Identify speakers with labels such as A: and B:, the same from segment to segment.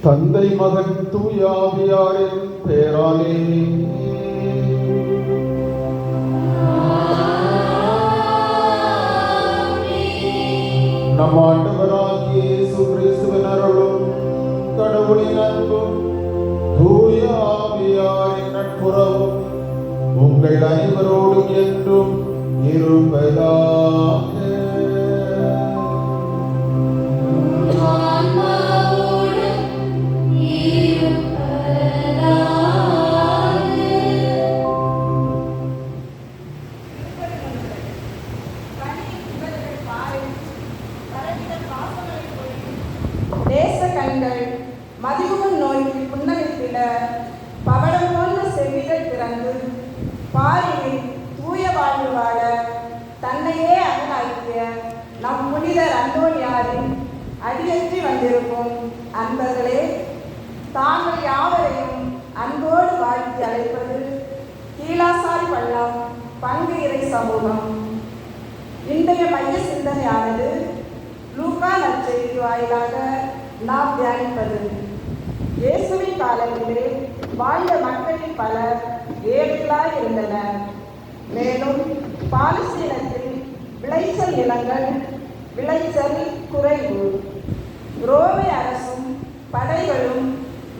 A: தந்தை மகன் தூயாவியாரின் பெயராலே. நம் ஆண்டவராகிய இயேசு கிறிஸ்துவின் அருளும் கடவுளின் அன்பும் தூய ஆவியாரின் நட்புறவும் உங்கள் அனைவரோடும் என்றும் இருப்பதாக.
B: மதிமுகம் நோய்க்கு புன்னகைத்திட பவளம் போன்ற செவிகள் திறந்து பாரியில் தூய வாழ்வு வாழ தன்னையே அங்கலாக்கிய நம் புனிதர் அந்தோனியாரின் அடியற்றி வந்திருக்கும் அன்பர்களே, தாங்கள் யாவரையும் அன்போடு வாழ்த்தி அழைப்பது கீழாசாரி பள்ளம் பங்கு இறை சமூகம். இன்றைய மைய சிந்தனையானது லூக்கா நற்செய்தி வாயிலாக நாம் தியானிப்பது. இயேசுவின் காலத்திலே வாழ்ந்த மக்களில் பலர் ஏழைகளாய் இருந்தனர். மேலும் பாலஸ்தீனத்தில் விளைச்சல் நிலங்கள் விளைச்சல் குறைவு. ரோமை அரசும் படைகளும்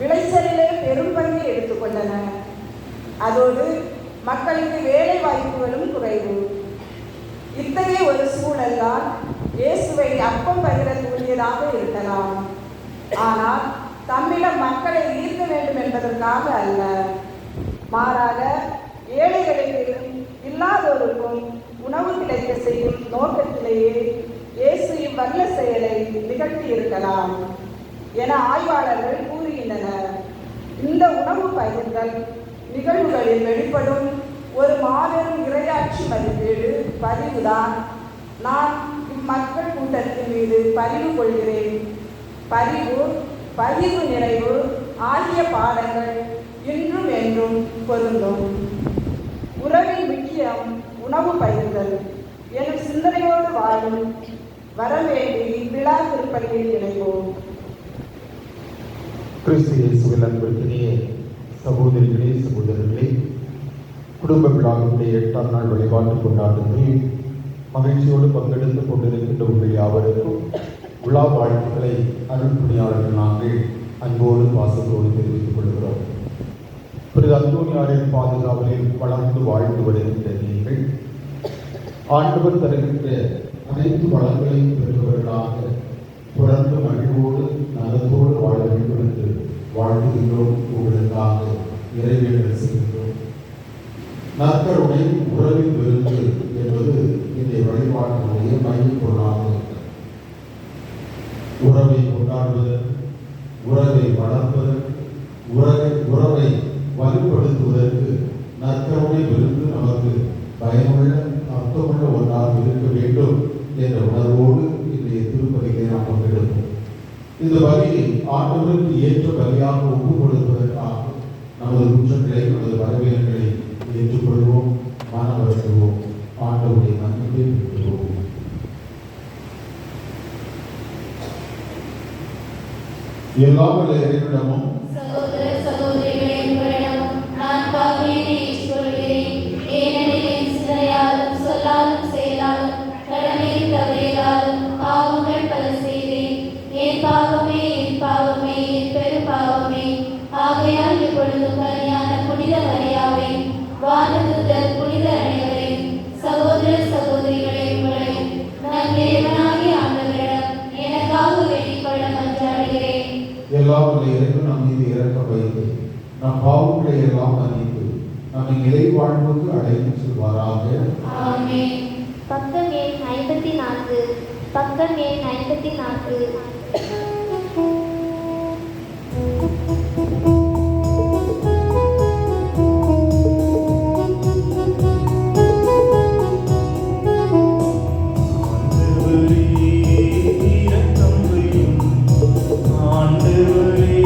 B: விளைச்சலிலே பெரும் பங்கு எடுத்துக்கொண்டன. அதோடு மக்களுக்கு வேலை வாய்ப்புகளும் குறைவு. இத்தகைய ஒரு சூழல்தான் இயேசுவை அப்பம் பகிர தூண்டியதாக இருக்கலாம். ஆனால் தம்மிடம் மக்களை ஈர்க்க வேண்டும் என்பதற்காக அல்ல, மாறாக ஏழைகளுக்கும் இல்லாதோருக்கும் உணவு கிடைக்க செய்யும் நோக்கத்திலேயே இயேசு இவ்வல்ல செயலை நிகழ்த்தி இருக்கலாம் என ஆய்வாளர்கள் கூறுகின்றனர். இந்த உணவு பகிர்தல் நிகழ்வுகளில் வெளிப்படும் ஒரு மாபெரும் இறையாட்சி மதிப்பீடு பதிவுதான் நான் இம்மக்கள் கூட்டத்தின் மீது பரிவு கொள்கிறேன். பகிர்வு நிறைவு ஆகிய பாடங்கள் இன்றும் என்றும் பொருந்தும். உறவின் முக்கியம் உணவு பகிர்தல் எனும் சிந்தனையோடு வாழும் வரவேண்டி விழா திருப்பலியில் இணைவோம்.
A: கிறிஸ்து இயேசுவில் அன்பிற்கினிய சகோதரிகளே, சகோதரர்களே, குடும்ப விழாவினுடைய 8ஆம் நாள் வழிபாட்டு கொண்டாட்டத்தில் மகிழ்ச்சியோடு பங்கெடுத்து கொண்டிருக்கின்ற உங்கள் யாவருக்கும் விழா வாழ்த்துக்களை அருள்பணியாளர்கள் நாங்கள் அன்போடு பாசத்தோடு தெரிவித்துக் கொள்கிறோம். பிறகு அந்தோனியாரின் பாதுகாவலில் வளர்ந்து வாழ்ந்து வருகின்ற நீங்கள் ஆண்டவர் தருகின்ற அனைத்து வளங்களையும் பெறுபவர்களாக தொடர்ந்து மகிழ்வோடு நலத்தோடு வாழ வேண்டும் என்று வாழ்த்துகின்றோம். உங்களுக்காக இறைவேண்டல் செய்கின்றோம். நற்கருணை உறவின் விருந்து என்பது இந்த வழிபாட்டினுடைய மையப் பொருளாக இருக்கிறது. உறவை கொண்டாடுவதற்கு, உறவை வளர்ப்பதற்கு, உறவை வலுப்படுத்துவதற்கு நற்கருணை விருந்து நமக்கு பயனுள்ள அர்த்தமுள்ள ஒன்றாக இருக்க வேண்டும் என்ற உணர்வோடு இன்றைய திருப்பலியை நாம் பங்கெடுப்போம். இந்த வகையில் ஆண்டவருக்கு ஏற்ற வகையாக ஒப்புக் கொடுப்பதற்காக நமது குற்றங்களை, நமது வரவேற்களை ஏற்றுக்கொள்வோம், மனவருத்துவோம், ஆண்டவருடைய நன்மையை பெற்றுவோம். எல்லா இறைவனிடமும்
C: சகோதர சகோதரிகளே, உங்களிடமும் நான் பாவியனை ஏற்றுக்கொள்கிறேன். ஏனெனில் என் சிந்தனையாலும் சொல்லாலும் செயலாலும் கடமையில் தவறியதாலும் பாவங்கள் பல செய்தேன். என் பாவமே, என் பாவமே, என் பெரும் பாவமே. ஆகையால் இப்பொழுதும் கன்னியான புனித மரியாவை, வானதூதர் புனிதர் அனைவரையும், சகோதர சகோதரிகளே, உங்களையும் நான் தேவனாகிய ஆண்டவரிடம் எனக்காக வேண்டிக் கொள்ள மன்றாடுகிறேன்.
A: எல்லாம் இறைவன் நம் மீது இறக்க வைத்து நம் பாவங்களை எல்லாம் மன்னித்து நம்மை நிலை வாழ்வுக்கு அழைத்து செல்வாராக.
C: ஆமென்.
D: பக்கம் எண் 54. பக்கம் எண் 54.
C: ஆண்டவரே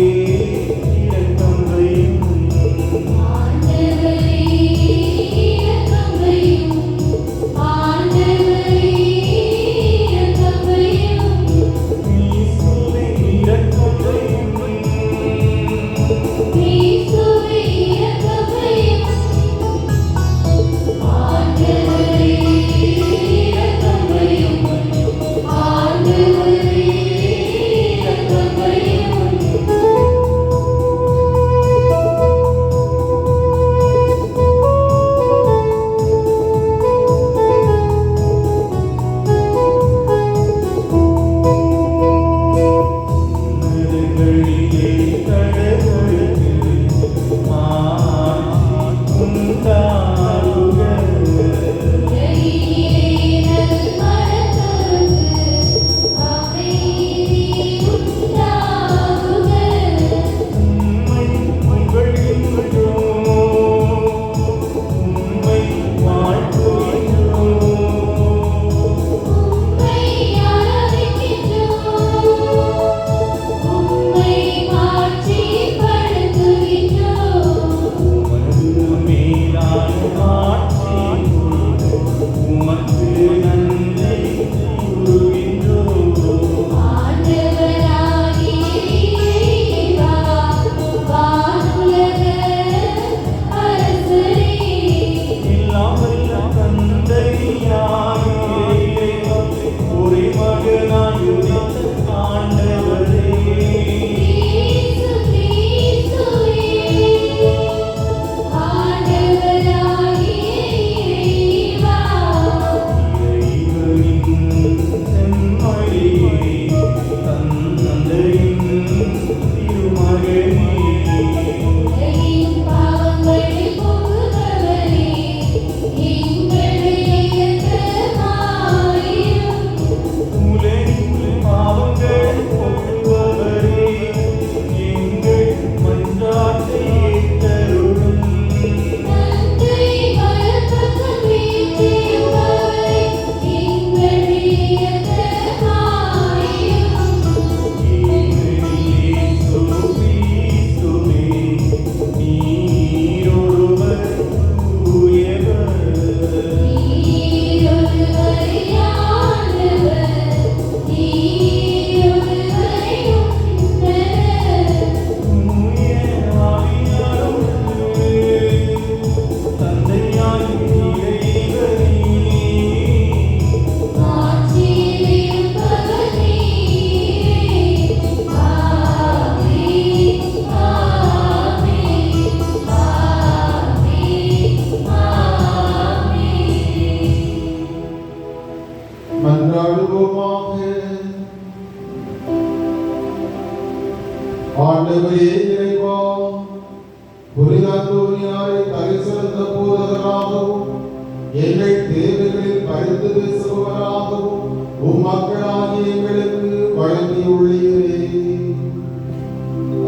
A: அந்தோனியாரை தலை சிறந்த போதகராகவும் எங்கள் தேவைகளில் பரிந்து பேசுபவராகவும் மக்களாகிய எங்களுக்கு வழங்கியுள்ளீரே.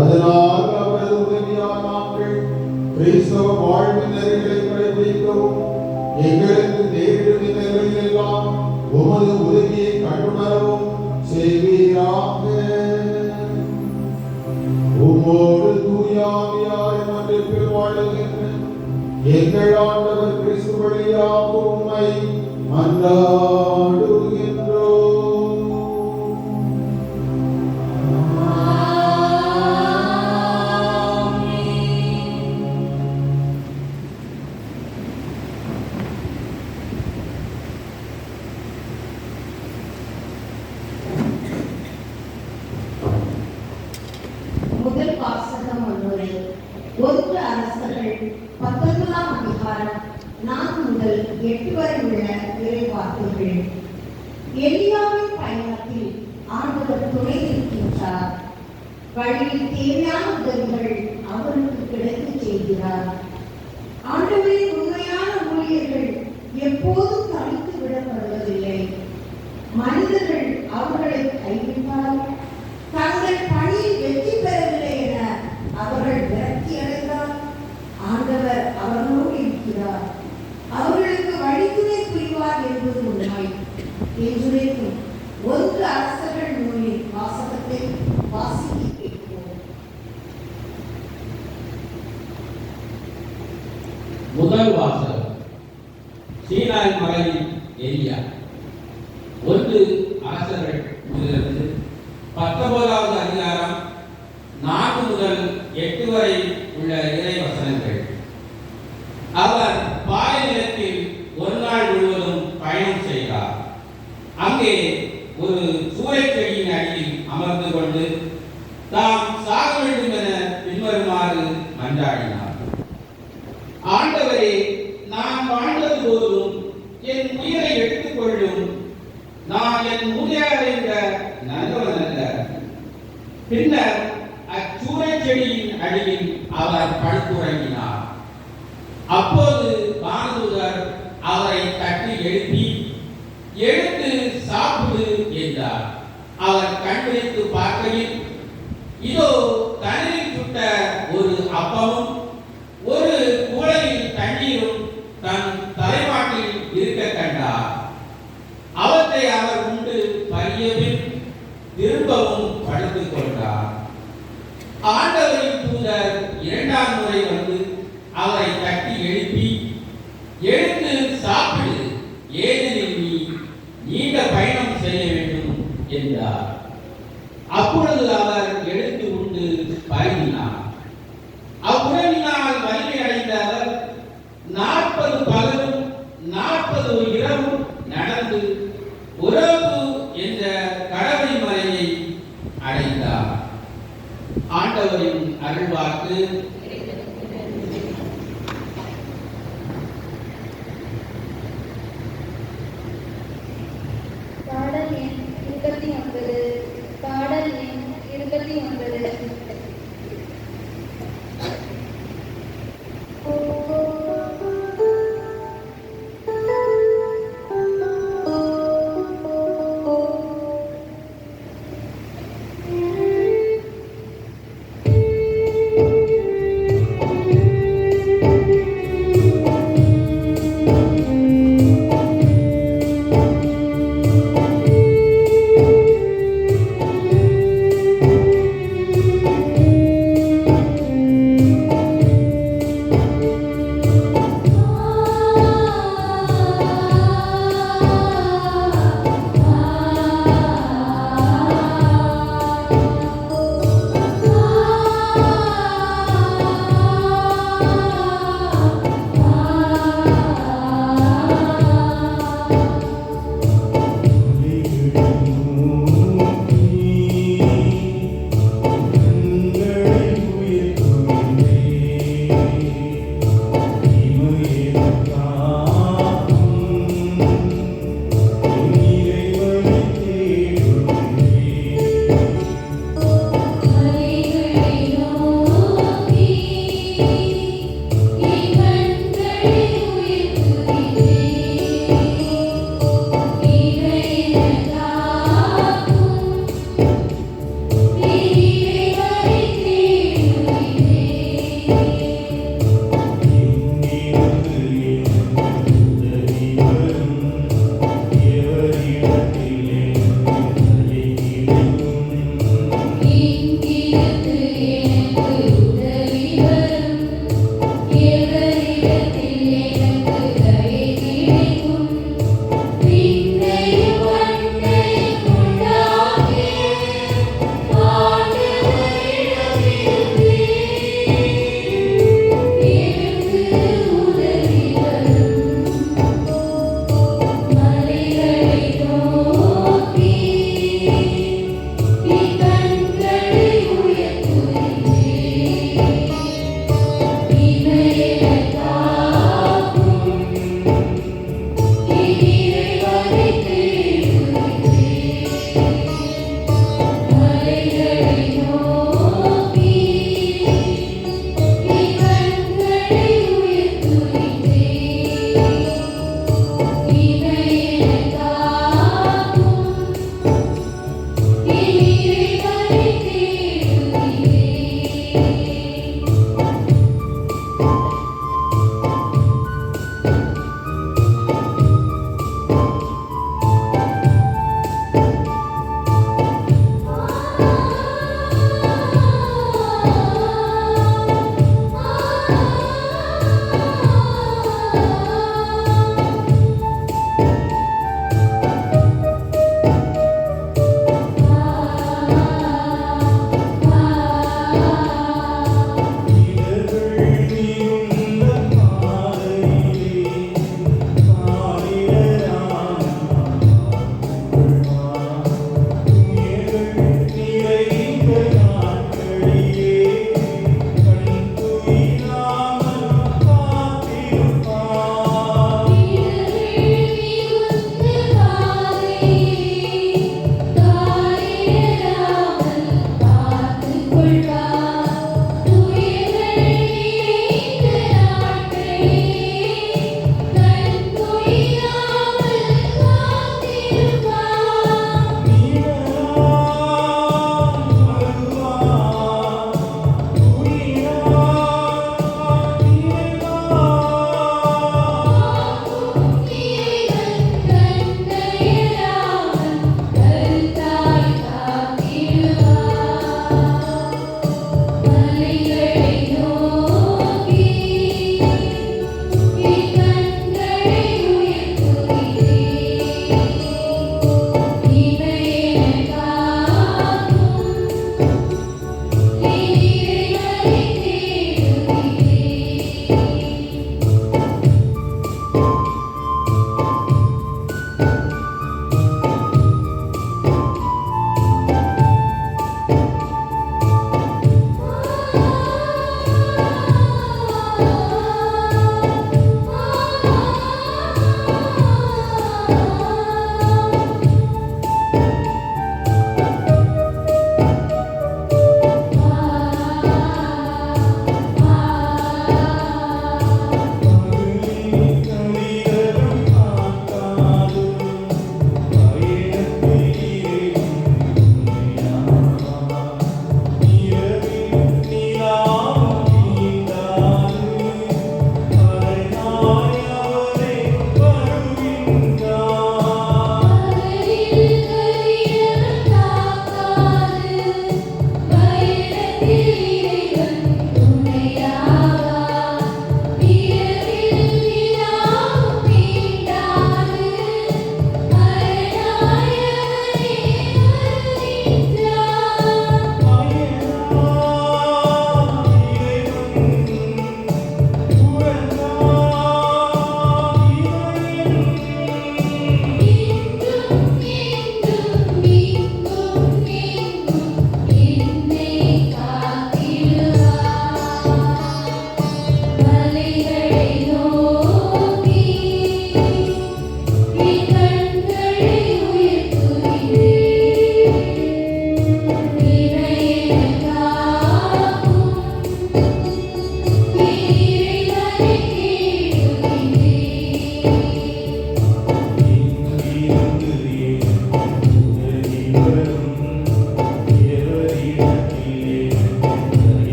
A: அதனால் அவரது உதவியால் நாங்கள் கிறிஸ்தவ வாழ்வின் நெறிகளை கடைபிடிக்கவும் எங்களுக்கு நேரிடும் இன்னல்களில் எல்லாம் உமது உதவியை கண்டுணரவும் செய்வீராக. உம்மோடு தூய ஆவியார் மன்றிப்பில் வாழுகின்ற எங்கள் ஆண்டவர் கிறிஸ்து வழியாக உம்மை மன்றாடுகின்றோம்.
E: முதல் வாசகம் ஒன்று. 1 அரசர்கள் 19ஆம் அதிகாரம் 4 முதல் 8 வரை உள்ள இறைவார்த்தைகள். எலியாவின் பயணத்தில் ஆண்டவர் துணை நிற்கின்றார். வழியில் தேவையான உதவிகள் அவருக்கு கிடைக்கச் செய்கிறார். ஆண்டவரின் உண்மையான ஊழியர்கள் எப்போதும் தனித்து விடப்படுவதில்லை. மனிதர்கள் அவர்களை கைவிட்டால் தங்கள் பணியில் வெற்றி பெறவில்லை என அவர்கள் விரக்தி அடைந்தால் ஆண்டவர் அவர்களோடு இருக்கிறார். அவர்களுக்கு வழித்துணை புரிவார் என்பது உண்மை. என்றுரைக்கும் 1 அரசர்கள் நூலின் வாசகத்தை வாசிக்க கேட்போம்.
F: முதல் வாசகம். சீனாய் மலையில் எலியா. 1 அரசர்கள் 19வது அதிகாரம் 4 முதல் 8 வரை உள்ள இறை வசனங்கள். அவர் பாலை நிலத்தில் ஒரு நாள் முழுவதும் பயணம் செய்தார். அங்கே ஒரு சூறைச் செடியின் அடியில் அமர்ந்து கொண்டு தாம் சாக வேண்டும் என பின்வருமாறு மன்றாடினார். ஆண்டவரே, நான் வாழ்ந்தது போதும் என் உயிரை எடுத்துக் கொள்ளும். நான் என் மூதையாரைந்த நல்லவன் அல்ல. பின்னர் அச்சூறைச் செடியின் அடியில் அவர் படுத்துறங்கினார். அப்போது வானதூதர் அவரை தட்டி எழுப்பி, எடுத்து சாப்பிடு என்றார். அவர் கண் விழித்து பார்க்கையில் இதோ தண்ணீரில் சுட்ட ஒரு அப்பமும் ஒரு குவளையில் தண்ணீரும் தன் தலைமாட்டில் இருக்க கண்டார். அவற்றை அவர் உண்டு பரியபின் திரும்பவும் படுத்துக் கொண்டார். ஆண்டவரின் தூதர் 2ஆம் முறை வந்து அவரை தட்டி எழுப்பி,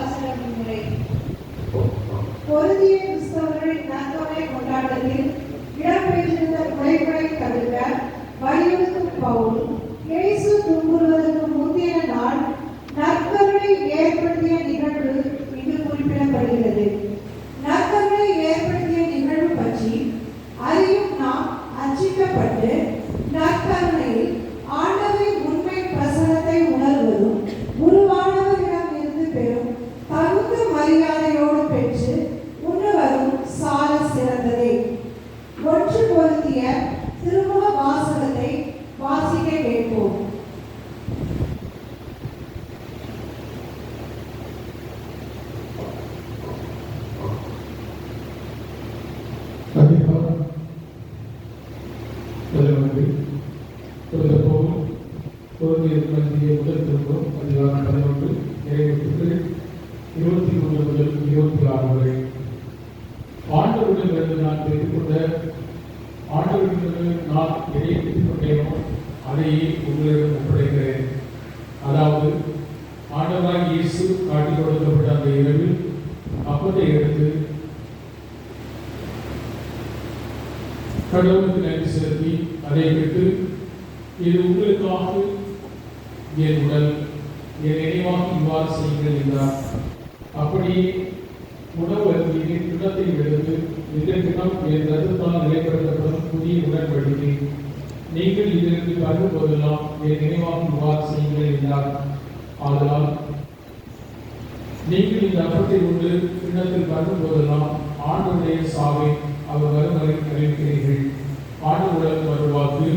E: வாசக முன்னுரை. பொருந்திய கிறிஸ்தவர்கள் நற்கருணை கொண்டாட்டத்தில் இடம்பெற்றிருந்த குறைகளை தவிர்க்க வலியுறுத்தும் பவுல், இயேசு துன்புறுவதற்கு முந்தைய நாள் நற்கருணை ஏற்படுத்திய நிகழ்வு இங்கு குறிப்பிடப்படுகிறது. நற்கருணை ஏற்படுத்திய நிகழ்வு பற்றி அறியும் நாம் அர்ச்சிக்கப்பட்டு நற்கருணையில் ஆண்டவரின் உண்மை பிரசனத்தை உணர்வதும் குருவானவரிடம் இருந்து பெறும் தகுந்த மரியாதையோடு பெற்று உண்ணுவதும் சால சிறந்ததே. ஒன்று பொருத்திய திருமுக வாசகத்தை வாசிக்க கேட்போம்.
G: முதல் திருமுகம் அதிகாரம் 11 நிறைவேற்று 23 முதல் 26 வரை. ஆண்டவரிடமிருந்து நான் பெற்றுக்கொண்ட ஆண்டவரிடமிருந்து நான் எதை பெற்றுக்கொண்டேனோ அதையே உங்களிடம் ஒப்படைக்கிறேன். அதாவது ஆண்டவராய் இயேசு காட்டிக் கொடுக்கப்பட்ட அந்த இரவில் அப்பத்தை எடுத்து கடவுளுக்கு நன்றி செலுத்தி அதை விட்டு, இது உங்களுக்காக என் உடல், என் நினைவாக இவ்வாறு செய்யுங்கள் என்றார். அப்படியே உணவு அருந்திய கிண்ணத்தை எடுத்து, இந்த கிண்ணம் என் ரத்தத்தால் நிலைப்படுத்தப்படும் புதிய உடன்படிக்கை, நீங்கள் இதற்கு பருகும் போதெல்லாம் என் நினைவாக இவ்வாறு செய்யுங்கள் என்றார். ஆதலால் நீங்கள் இந்த அப்பத்தை உண்டு கிண்ணத்தில் பருகும் போதெல்லாம் ஆண்டவருடைய சாவை அவர் வரும் வரை அறிவிக்கிறீர்கள். ஆண்டவருடன் வருவாக்கு.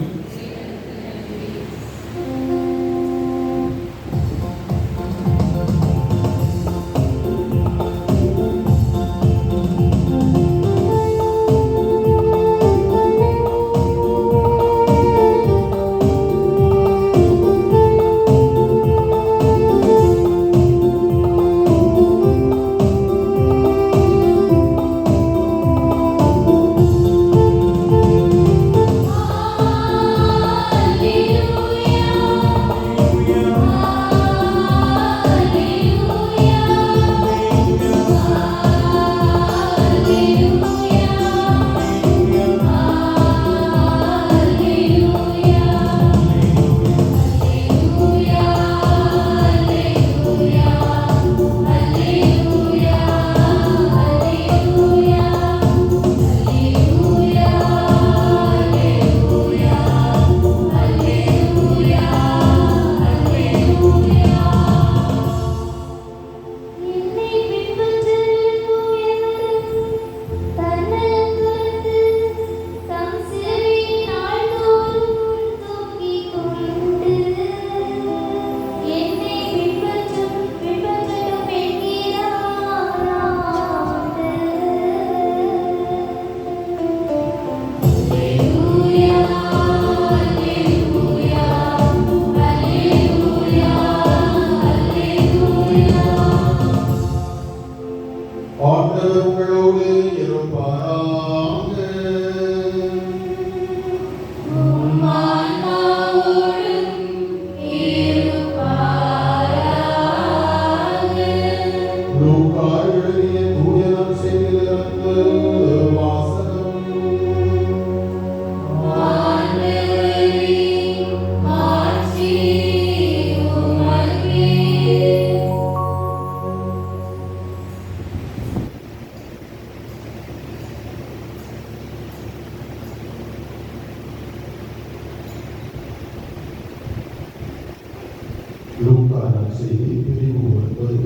A: லூக்கா நற்செய்தி பிரிவு 9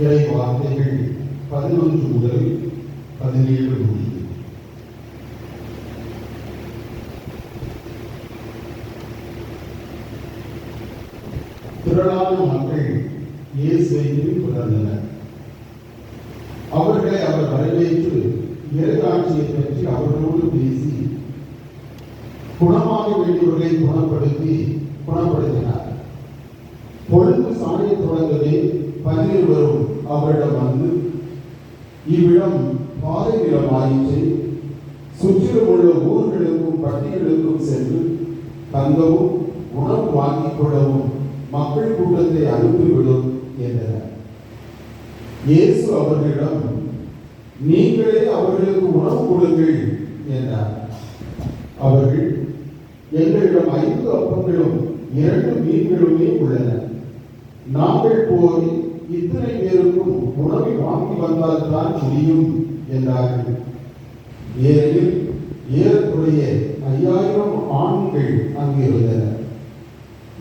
A: இறை வார்த்தைகள் 11 முதல் 17 முடியும். திரளான மக்கள் இயேசுவை பின்தொடர்ந்தனர். அவர்களை அவர் வரவேற்று இறையாட்சியை பற்றி அவர்களோடு பேசி குணமாக வேண்டியவர்களை குணப்படுத்தினார். பொழுது சாய தொடங்கவே 12 அவரிடம் வந்து, இவ்விடம் பாறை நிலமாயிற்று, சுற்றிலும் உள்ள ஊர்களுக்கும் பட்டிகளுக்கும் சென்று தங்கவும் உணவு வாங்கிக் கொள்ளவும் மக்கள் கூட்டத்தை அனுப்பிவிடும் என்றனர். இயேசு அவர்களிடம், நீங்களே அவர்களுக்கு உணவு கொடுங்கள் என்றார். அவர்கள், எங்களிடம் 5 அப்பங்களும் 2 மீன்களுமே உள்ளன. நாங்கள் போய் இத்தனை பேருக்கும் உணவை வாங்கி வந்தால் தான் முடியும் என்றார்கள். ஏனெனில் ஏறக்குறைய 5000 ஆண்கள் அங்கு இருந்தனர்.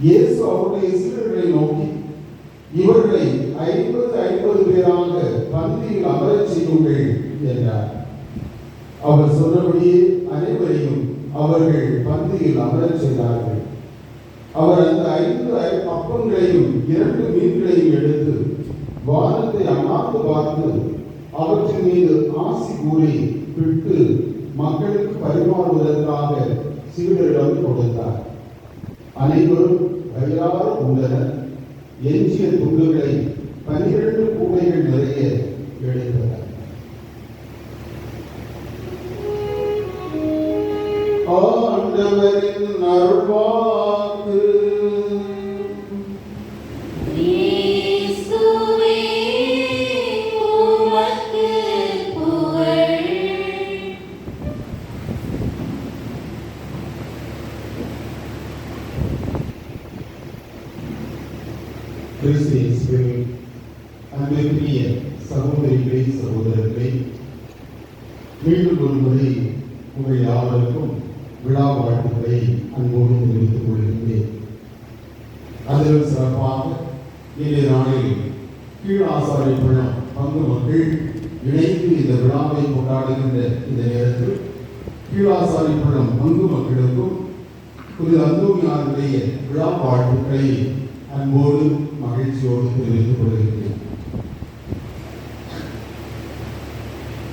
A: இயேசு அவருடைய சீடர்களை நோக்கி, இவர்களை 50 பேராக பந்தியில் அமரச் செய்யுங்கள் என்றார். அவர் சொன்னபடியே அனைவரையும் அவர்கள் பந்தியில் அமரச் செய்தார்கள். அவர் அந்த 5 அப்பங்களையும் 2 மீன்களையும் எடுத்து வானத்தை அண்ணாந்து பார்த்து அவற்றின் மீது ஆசி கூறி பிட்டு மக்களுக்கு பரிமாறுவதற்காக சீடரிடம் கொடுத்தார். அனைவரும் வயிறார உண்டனர். எஞ்சிய துண்டுகளை 12 கூடைகள் நிறைய எடுத்தனர். ஆண்டவரின் அருள்வாக்கு.
C: இயேசுவே உமக்கு புகழ்.
A: கிறிஸ்து இயேசுவில் அன்பிற்குரிய சகோதரிகளே, சகோதரர்களே, மீண்டும் ஒரு முறை உங்கள் யாவருக்கும் விழா வாழ்த்துக்களை அன்போடு தெரிவித்துக் கொள்கின்றேன். அதிலும் சிறப்பாக இன்றைய நாளில் கீழாசாரி பழம் பங்கு மக்கள் இணைந்து இந்த விழாவை கொண்டாடுகின்ற இந்த நேரத்தில் கீழாசாரி பழம் பங்கு மக்களுக்கும் புனித அந்தோனியாருடைய விழா வாழ்த்துக்களை அன்போடு மகிழ்ச்சியோடு தெரிவித்துக் கொள்கின்றேன்.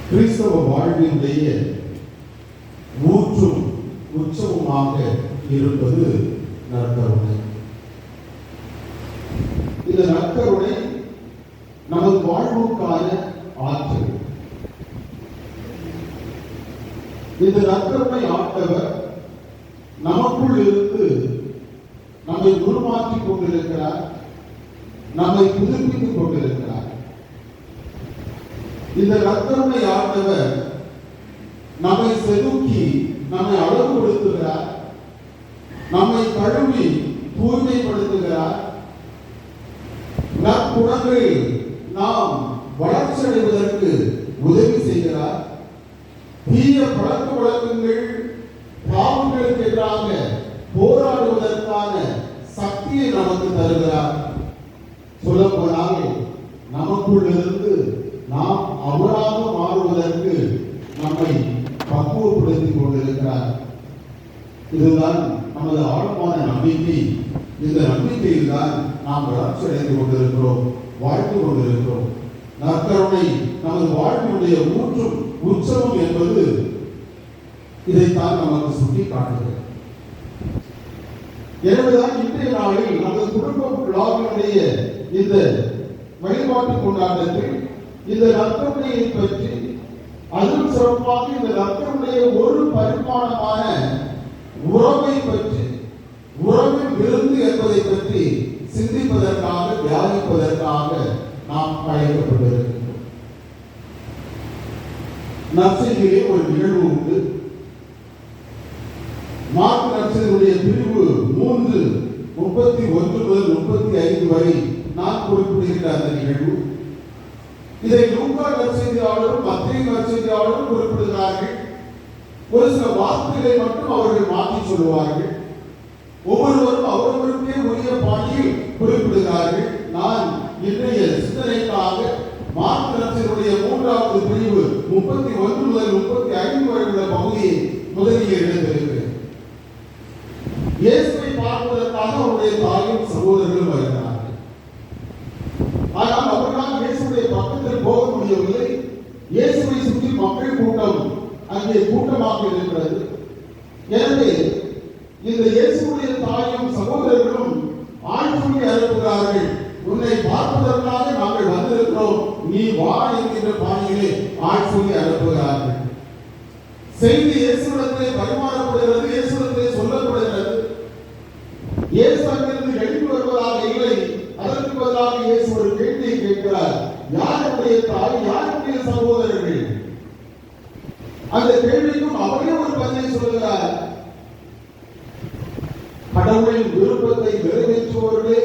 A: கிறிஸ்தவ வாழ்வினுடைய ஊற்றும் உற்சவமாக இருப்பது நற்கருணை. இந்த நற்கருணை நமது வாழ்வுக்கான ஆற்றல். இந்த நற்கருணை ஆண்டவர் நமக்குள் இருந்து நம்மை உருமாற்றிக் கொண்டிருக்கிறார், நம்மை புதுப்பித்துக் கொண்டிருக்கிறார். இந்த நற்கருணை ஆண்டவர் நம்மை செதுக்கி நம்மை அழகுபடுத்துகிறார், நம்மை கழுவி தூய்மைப்படுத்துகிறார். நற்குணங்களில் நாம் வளர்ச்சி அடைவதற்கு உதவி செய்கிறார். தீய பழக்க வழக்கங்கள் பாவங்களுக்கு எதிராக போராடுவதற்கான சக்தியை நமக்கு தருகிறார். சொல்லப்போனால் நமக்குள் இருந்து நாம் அவராக மாறுவதற்கு நம்மை பக்குவப்படுத்திக் கொண்டிருக்கிறார். இதுதான் நமது ஆழமான நம்பிக்கை. இந்த நம்பிக்கையில் தான் நாம் வளர்ச்சி அடைந்து கொண்டிருக்கிறோம், வாழ்ந்து கொண்டிருக்கிறோம். நற்கருணை நமது வாழ்வினுடைய ஊற்றும் உற்சவம் என்பது இதைத்தான் நமக்கு சுட்டி காட்டுகிறது. எனவேதான் இன்றைய நாளில் நமது குடும்ப விழாவினுடைய இந்த வழிபாட்டு கொண்டாட்டத்தில் இந்த நற்கருணையை பற்றி, அதிலும் சிறப்பாக இந்த நற்கருணைய ஒரு பரிமாணமான உறவை பற்றி, உறவின் விருந்து என்பதை பற்றி சிந்திப்பதற்காக, தியானிப்பதற்காக நாம் அழைக்கப்பட்டிருக்கிறோம். நற்செய்தியிலே ஒரு நிகழ்வு உண்டு. மார்க் நற்செய்தியுடைய பிரிவு 3:31 முதல் 35 வரை நான் குறிப்பிடுகின்ற அந்த நிகழ்வு. இதை லூக்கா நற்செய்தியாளரும் மத்தேயு நற்செய்தியாளரும் குறிப்பிடுகிறார்கள். ஒரு சில வார்த்தைகளை மட்டும் அவர்கள் மாற்றி சொல்லுவார்கள். ஒவ்வொருவரும் அவரவருக்கே உரிய பாணியில் குறிப்பிடுகிறார்கள். நான் இன்றைய சிந்தனைக்காக மார்க் நற்செய்தியுடைய 3வது பிரிவு 31 முதல் 35 வரை உள்ள பகுதியை முதலில் எடுத்திருக்கிறேன். இயேசுவை பார்ப்பதற்காக அவருடைய தாயும் சகோதரர்களும் வருகிறார்கள். ஆனால் அவர்களால் இயேசுடைய பக்கத்தில் போக முடியவில்லை. இயேசுவை சுற்றி மக்கள் கூட்டம் அங்கே கூட்டமாக இருக்கிறது. எனவே இந்த இயேசுடைய தாயும் சகோதரர்களும் ஆள் சொல்லி அனுப்புகிறார்கள். உன்னை பார்ப்பதற்காக நாங்கள் வந்திருக்கிறோம், நீ வா என்கின்ற பாணியிலே ஆள் சொல்லி அனுப்புகிறார்கள். செய்தி இயேசுவிடத்திலே பரிமாறப்படுகிறது, இயேசுவிடத்திலே சொல்லப்படுகிறது. இயேசு அங்கிருந்து எழுப்பி வருவதாக இல்லை, அதற்கு பதிலாக இயேசு ஒரு கேள்வியை கேட்கிறார். யார் யாருடைய தாய், யாருடைய சகோதரர்கள்? அந்த கேள்விக்கும் அவரே ஒரு பதிலை சொல்கிறார். கடவுளின் விருப்பத்தை நிறைவேற்றுவோர்களே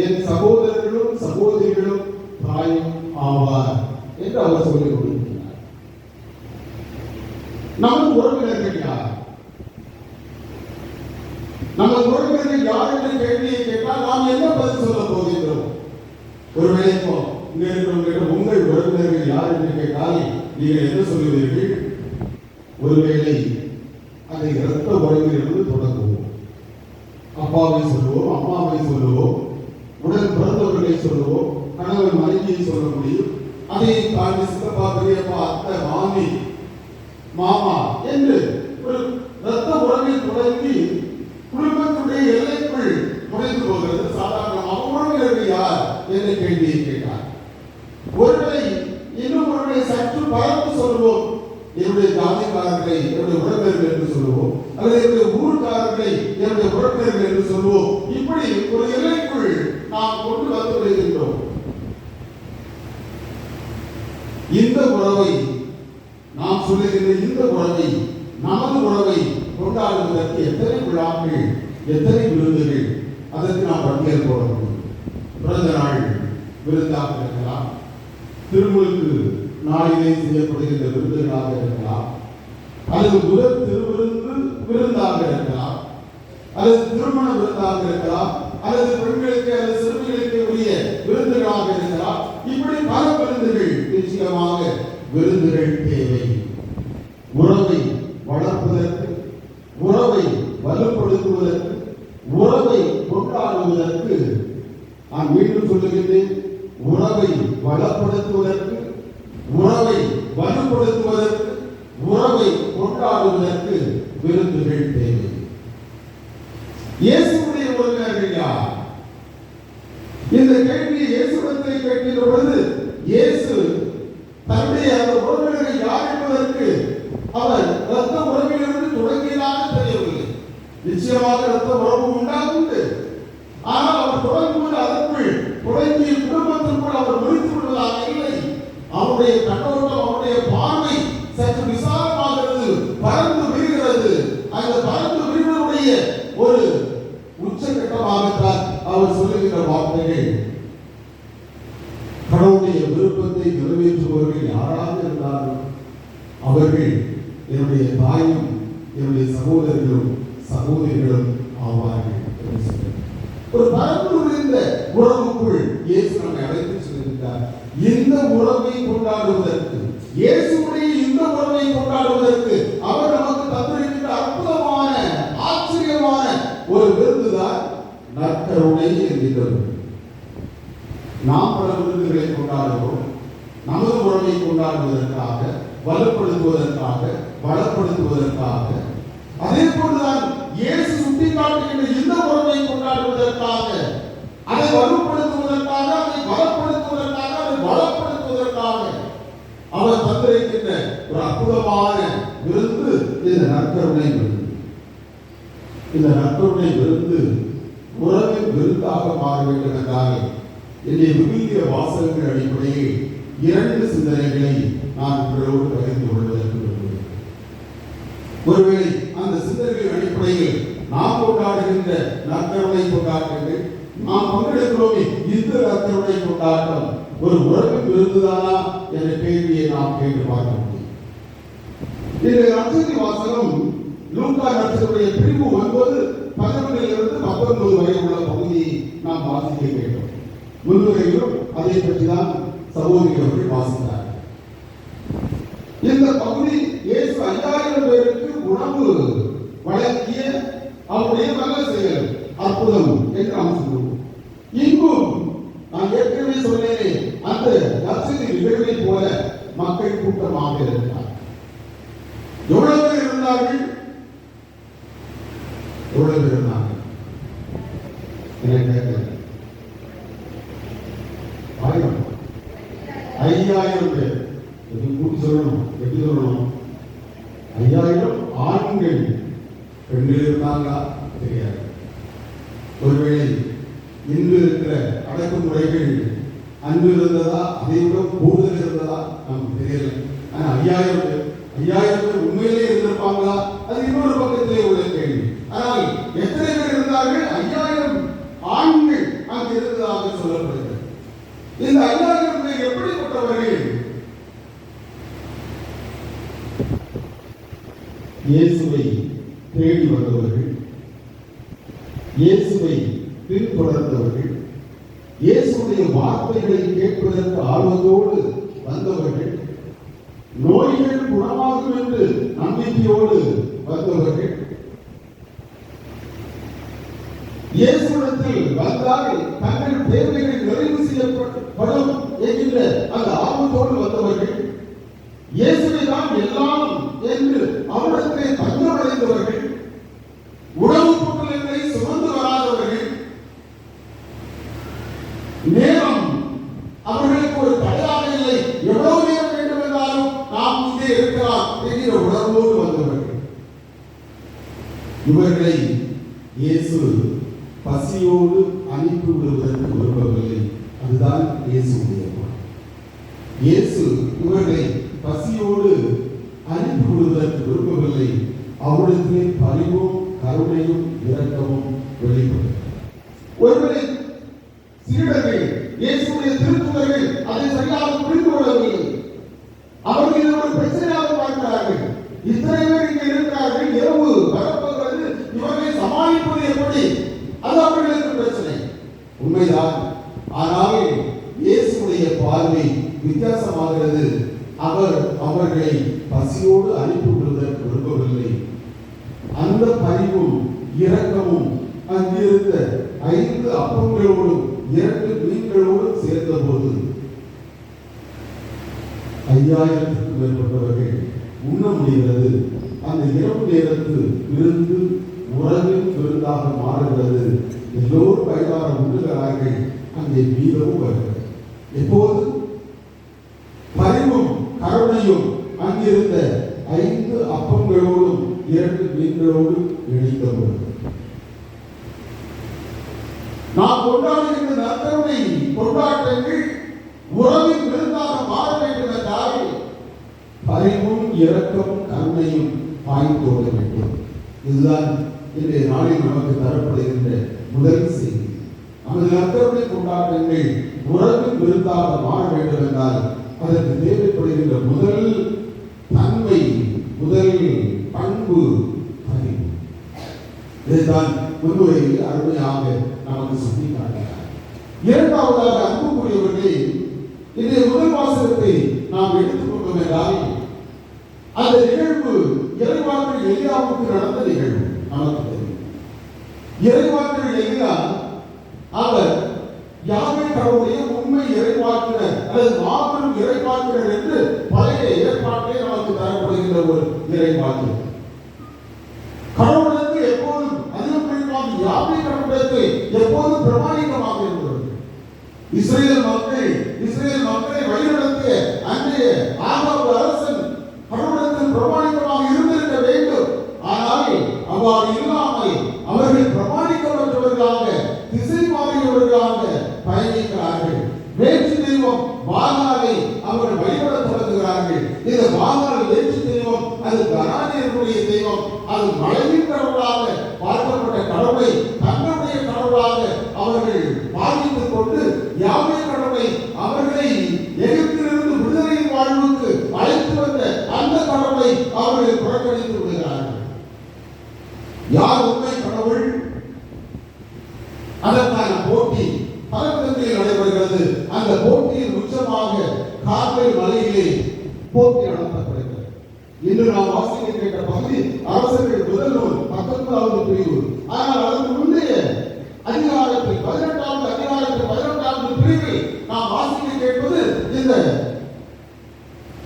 A: என் சகோதரர்களும் சகோதரிகளும் தாயும் ஆவார் என்று அவர் சொல்லிக் கொண்டிருக்கிறார். நமது உறவினர்கள் யார்? நமது உறவினர்கள் யார் என்ற கேள்வியை கேட்டால் நாம் என்ன பதில் சொல்ல போகின்றோம்? ஒருவேளை இங்க இருக்கிறவங்க உங்கள் உறவினர்கள் யார் என்று கேட்டால் நீங்கள் என்ன சொல்லுவீர்கள்? ஒருவேளை அதை இரத்த உறவிலிருந்து தொடங்குவோம். அப்பாவை சொல்லுவோம், அம்மாவை சொல்லுவோம், உடன் பிறந்தவர்களை சொல்லுவோம், கணவன் மனைவியை சொல்ல முடியும். அதை தாண்டி சித்தப்பா, பெரியப்பா, அத்தை, மாமி, மாமா என்று ஒரு இரத்த உறவில் தொடங்கி குடும்பத்துடைய எல்லைக்குள் நுழைந்து போகிறது. சாதாரணமாக உறவினர்கள் யார் என்ற கேள்வியை கேட்டார். ஒருவரை இன்னும் ஒருவரை சற்று பரந்து சொல்லுவோம். என்னுடைய ஜாதிக்காரர்களை என்னுடைய உறவினர்கள் என்று சொல்லுவோம், அல்லது என்னுடைய ஊர்காரர்களை என்னுடைய உறவினர்கள் என்று சொல்லுவோம். இப்படி ஒரு எல்லைக்குள் நாம் கொண்டு வந்து விடுகின்றோம். இந்த உறவை நாம் சொல்லுகின்ற இந்த உறவை, நமது உறவை கொண்டாடுவதற்கு எத்தனை விழாக்கள், எத்தனை விருந்துகள் அதற்கு நாம் பட்டியல் போட முடியும். பிறந்த நாள் விருந்தாக இருக்கலாம், திருமுழுக்கு நாளிலே செய்யப்படுகின்ற விருந்துகளாக இருக்கலாம், அல்லது முதல் திருவிருந்து விருந்தாக இருக்கலாம், அல்லது திருமண விருந்தாக இருக்கலாம், அல்லது பெண்களுக்கு அல்லது சிறுமிகளுக்கு உரிய விருந்துகளாக இருக்கலாம். இப்படி பல விருந்துகள், நிச்சயமாக விருந்துகள் தேவை. உறவை வளர்ப்பதற்கு, உறவை வலுப்படுத்துவதற்கு, உறவை கொண்டாடுவதற்கு, நான் மீண்டும் சொல்லுகின்றேன், உறவை வளப்படுத்துவதற்கு, உறவை வலுப்படுத்துவதற்கு, உறவை கொண்டாடுவதற்கு விருந்துகள் தேவை. இயேசுடைய உறவினர்கள் யார்? இந்த கேள்வியை இயேசுவிடத்தை கேட்கிற பொழுது இயேசு தன்னுடைய அந்த உறவினர்கள் யார் என்பதற்கு அவர் இரத்த உறவிலிருந்து தொடங்கியதாக தெரியவில்லை. நிச்சயமாக இரத்த உறவு உண்டாகுண்டு. ஆனால் அவர் தொடங்குவது அதற்குள் தொடங்கிய குடும்பத்திற்குள் அவர் முடித்து விடுவதாக இல்லை. அவருடைய கண்ணோட்டம், அவருடைய பார்வை சற்று விசாலமாகிறது, பறந்து விரிகிறது. அந்த பறந்து விரிவனுடைய ஒரு உச்சகட்டமாகத்தான் அவர் சொல்லுகின்ற வார்த்தைகள். கடவுளுடைய விருப்பத்தை நிறைவேற்றுபவர்கள் யாராக இருந்தாலும் அவர்கள் என்னுடைய தாயும் என்னுடைய சகோதரர்களும் சகோதரிகளும் ஆவார்கள். ஒரு பரந்து விரிந்த உறவுக்குள் இயேசு நம்மை அழைத்து செல்கின்றார். இந்த உறவை கொண்டாடுவதற்கு, இயேசுடைய இந்த உறவை கொண்டாடுவதற்கு அவர் நமக்கு தந்திருக்கின்ற அற்புதமான, ஆச்சரியமான ஒரு விருந்துதான் நற்கருணை என்கிறது. நாம் பல விருந்துகளை கொண்டாடுவோம். நமது உறவை கொண்டாடுவதற்காக, வலுப்படுத்துவதற்காக, பலப்படுத்துவதற்காக. அதே போன்றுதான் இயேசு சுட்டிக்காட்டுகின்ற இந்த உறவை கொண்டாடுவதற்காக, அதை வலுப்படுத்துவதற்காக, அதை பலப்படுத்துவதற்காக, அதை பலப்படுத்துவதற்காக அவர் தந்திருக்கின்ற ஒரு அற்புதமான விருந்து இந்த நற்கருணை விருந்து. இந்த நற்கருணை விருந்து உறவின் விருந்தாக மாற வேண்டும் என்றால் என்னுடைய விவிலிய வாசகங்கள் அடிப்படையில் இரண்டு சிந்தனைகளை நான் உங்களோடு பகிர்ந்து கொள்வதற்கு விரும்புகிறேன். ஒருவேளை அந்த சிந்தனைகளின் அடிப்படையில் நாம் கொண்டாடுகின்ற நற்கருணை கொண்டாட்டங்கள், நாம் பங்கெடுக்கிறோமே இந்த நற்கருணை கொண்டாட்டம் ஒரு உறவின் விருந்துதானா என்ற கேள்வியை நாம் கேட்டு பார்க்க முடியும். இந்த நற்செய்தி வாசகம் லூக்கா நற்செய்தியுடைய பிரிவு 9:11 19 வரை உள்ள பகுதியை நாம் வாசிக்க கேட்டோம். முன்னுரையிலும் அதை பற்றி தான் சகோதரி அவர்கள் வாசித்தார். இந்த பகுதி இயேசு 5000 பேருக்கு உணவு வழங்கிய அவருடைய நல்ல செயல், அற்புதம் என்று நாம் சொல்லுவோம். இங்கும் நான் ஏற்கனவே சொன்னேனே, அந்த நற்செய்தி நிகழ்வை போல மக்கள் கூட்டமாக இருந்தார். எவ்வளவு பேர் இருந்தார்கள்? எவ்வளவு பேர் இருந்தார்கள்? ஆயிரம், 5000 பேர். கூட்டி சொல்லணும், எப்படி சொல்லணும்? 5000 ஆண்கள், பெண்கள் இருந்தாங்களா தெரியாது. ஒருவேளை இன்று இருக்கிற அடக்குமுறைகள் அன்பு இருந்ததா, அதை விட கூடுதல் இருந்ததா நமக்கு தெரியல. ஆனா 5000 பேர் உண்மையிலே இருந்திருப்பாங்களா? அது இன்னொரு பக்கத்திலே உள்ள கேள்வி. ஆனால் எத்தனை பேர் இருந்தார்கள்? 5000 ஆண்கள் அங்கு இருந்ததாக சொல்லப்படுகிறது. இந்த 5000 பேர் எப்படிப்பட்டவர்கள்? இயேசுவை தேடி வந்தவர்கள், இயேசுவை பின்தொடர்ந்தவர்கள், இயேசுடைய வார்த்தைகளை கேட்பதற்கு ஆர்வத்தோடு வந்தவர்கள், நோய்கள் குணமாகும் என்று நம்பிக்கையோடு வந்தவர்கள், இயேசுவிடத்தில் வந்தால் தங்கள் தேவைகள் நிறைவு செய்யப்படும் என்கின்ற அந்த ஆர்வத்தோடு வந்தவர்கள், இயேசுவை தான் எல்லாம் என்று அவரிடத்திலே தஞ்சமடைந்தவர்கள், உணவுப் பொருட்களை சுமந்து வராதவர்கள், நேரம் அவர்களுக்கு ஒரு தடையாக இல்லை, எவ்வளவு நேரம் வேண்டும் என்றாலும் நாம் இங்கே இருக்கலாம் என்கிற உணர்வோடு வந்தவர்கள். இவர்களை இயேசு பசியோடு அனுப்பி விடுவதற்கு விரும்பவில்லை. அதுதான் இயேசுடைய குணம். இயேசு இவர்களை பசியோடு அனுப்பி விடுவதற்கு விரும்பவில்லை. அவரிடத்திலே பரிவும் கருணையும் இரக்கமும் வெளிப்படும். ஒருவரை சீடர்கள், இயேசுடைய திருத்துதர்கள் அதை சரியாக புரிந்து கொள்ளவில்லை. அவர்கள் இதை ஒரு பிரச்சனையாக பார்க்கிறார்கள். இத்தனை பேர் இங்கே இருக்கிறார்கள், இரவு வரப்போகிறது, இவர்களை சமாளிப்பது எப்படி? அது அவர்களுக்கு பிரச்சனை. உண்மைதான். ஆனால் இயேசுடைய பார்வை வித்தியாசமாகிறது. அவர் அவர்களை பசியோடு அனுப்பி விடுவதற்கு விரும்பவில்லை. அந்த பரிவும் இரக்கமும் அங்கிருந்த 5 அப்பங்களோடும் 2 மீன்களோடும் சேர்ந்த போது 5000க்கும் மேற்பட்டவர்கள் உண்ண முடிகிறது. அந்த இரவு நேரத்து விருந்து உறவின் விருந்தாக மாறுகிறது. எல்லோரும் வயதார உண்ணுகிறார்கள். அங்கே மீதமும் வருகிறது. எப்போது பரிவும் கருணையும் அங்கிருந்த 5 அப்பங்களோடும் 2 மீன்களோடும் இணைக்கப்படும். நாம் கொண்டாடுகின்ற நற்கருணை கொண்டாட்டங்கள் உறவின் விருந்தாக மாற வேண்டும் என்றால் பரிவும் இரக்கமும் கருணையும் பாய்ந்தோட வேண்டும். இதுதான் இன்றைய நாளில் நமக்கு தரப்படுகின்ற முதல் செய்தி. நமது நற்கருணை கொண்டாட்டங்கள் உறவின் விருந்தாக மாற வேண்டும் என்றால் அதற்கு தேவைப்படுகின்ற முதல் தன்மை, முதல் பண்பு பரிவு. இதைத்தான் முன்னுரையில் அருமையாக நமக்கு சுட்டி காட்டுகிறார். இரண்டாவதாக அன்புக்குரியவர்களே, இன்றைய முதல் வாசகத்தை நாம் எடுத்துக்கொண்டோம் என்றால் அந்த நிகழ்வு இறைவாக்கினர் எலியாவுக்கு நடந்த நிகழ்வு நமக்கு தெரியும். இறைவாக்கினர் எலியா அவர் யாவே கடவுளுடைய உண்மை இறைவாக்கினர் அல்லது மாபெரும் இறைவாக்கினர் என்று பழைய ஏற்பாட்டிலே நமக்கு தரப்படுகின்ற ஒரு இறைவாக்கினர். கடவுளுக்கு எப்போதும் அதிகம் குறிப்பாக யாவே கடவுளுக்கு எப்போதும் பிரமாணிக்கமாக இருந்தது. இஸ்ரேல் மக்களை வழிநடத்திய அன்றைய ஆகாபு அரசன் கடவுளத்தில் பிரமாணிக்கமாக இருந்திருக்க வேண்டும். ஆனால் அவ்வாறு இல்லாமல் அவர்கள் பிரமாணிக்கப்பட்டவர்களாக, திசை மாறியவர்களாக பயணிக்கிறார்கள். வேற்று தெய்வம் பாகாலை அவர்கள் வழிபட தொடங்குகிறார்கள். இந்த பாகால் வேற்று தெய்வம், அது கனானியர்களுடைய தெய்வம், அது மழையின் கடவுளாக பார்க்கப்பட்ட கடவுளை தங்களுடைய கடவுளாக அவர்கள் பாதித்துக் கொண்டு யாவே கடவுளை அவர்களை எகிப்திலிருந்து விடுதலையின் வாழ்வுக்கு அழைத்து வந்த அந்த கடவுளை அவர்கள் புறக்கணித்து விடுகிறார்கள். யார் உண்மை கடவுள்? அதற்கான போட்டி பலவிதங்களில் நடைபெறுகிறது. அந்த போட்டியின் உச்சமாக கார்மேல் மலையிலே போட்டி நடத்தப்படுகிறது. இன்று நாம் வாசிக்க கேட்ட பகுதி அரசர்கள் முதல் நூல் 19வது பிரிவு. ஆனால் அதற்கு முந்தைய அதிகாரத்தில் 18வது அதிகாரத்தில் 11வது பிரிவில் நாம் வாசிக்க கேட்பது இந்த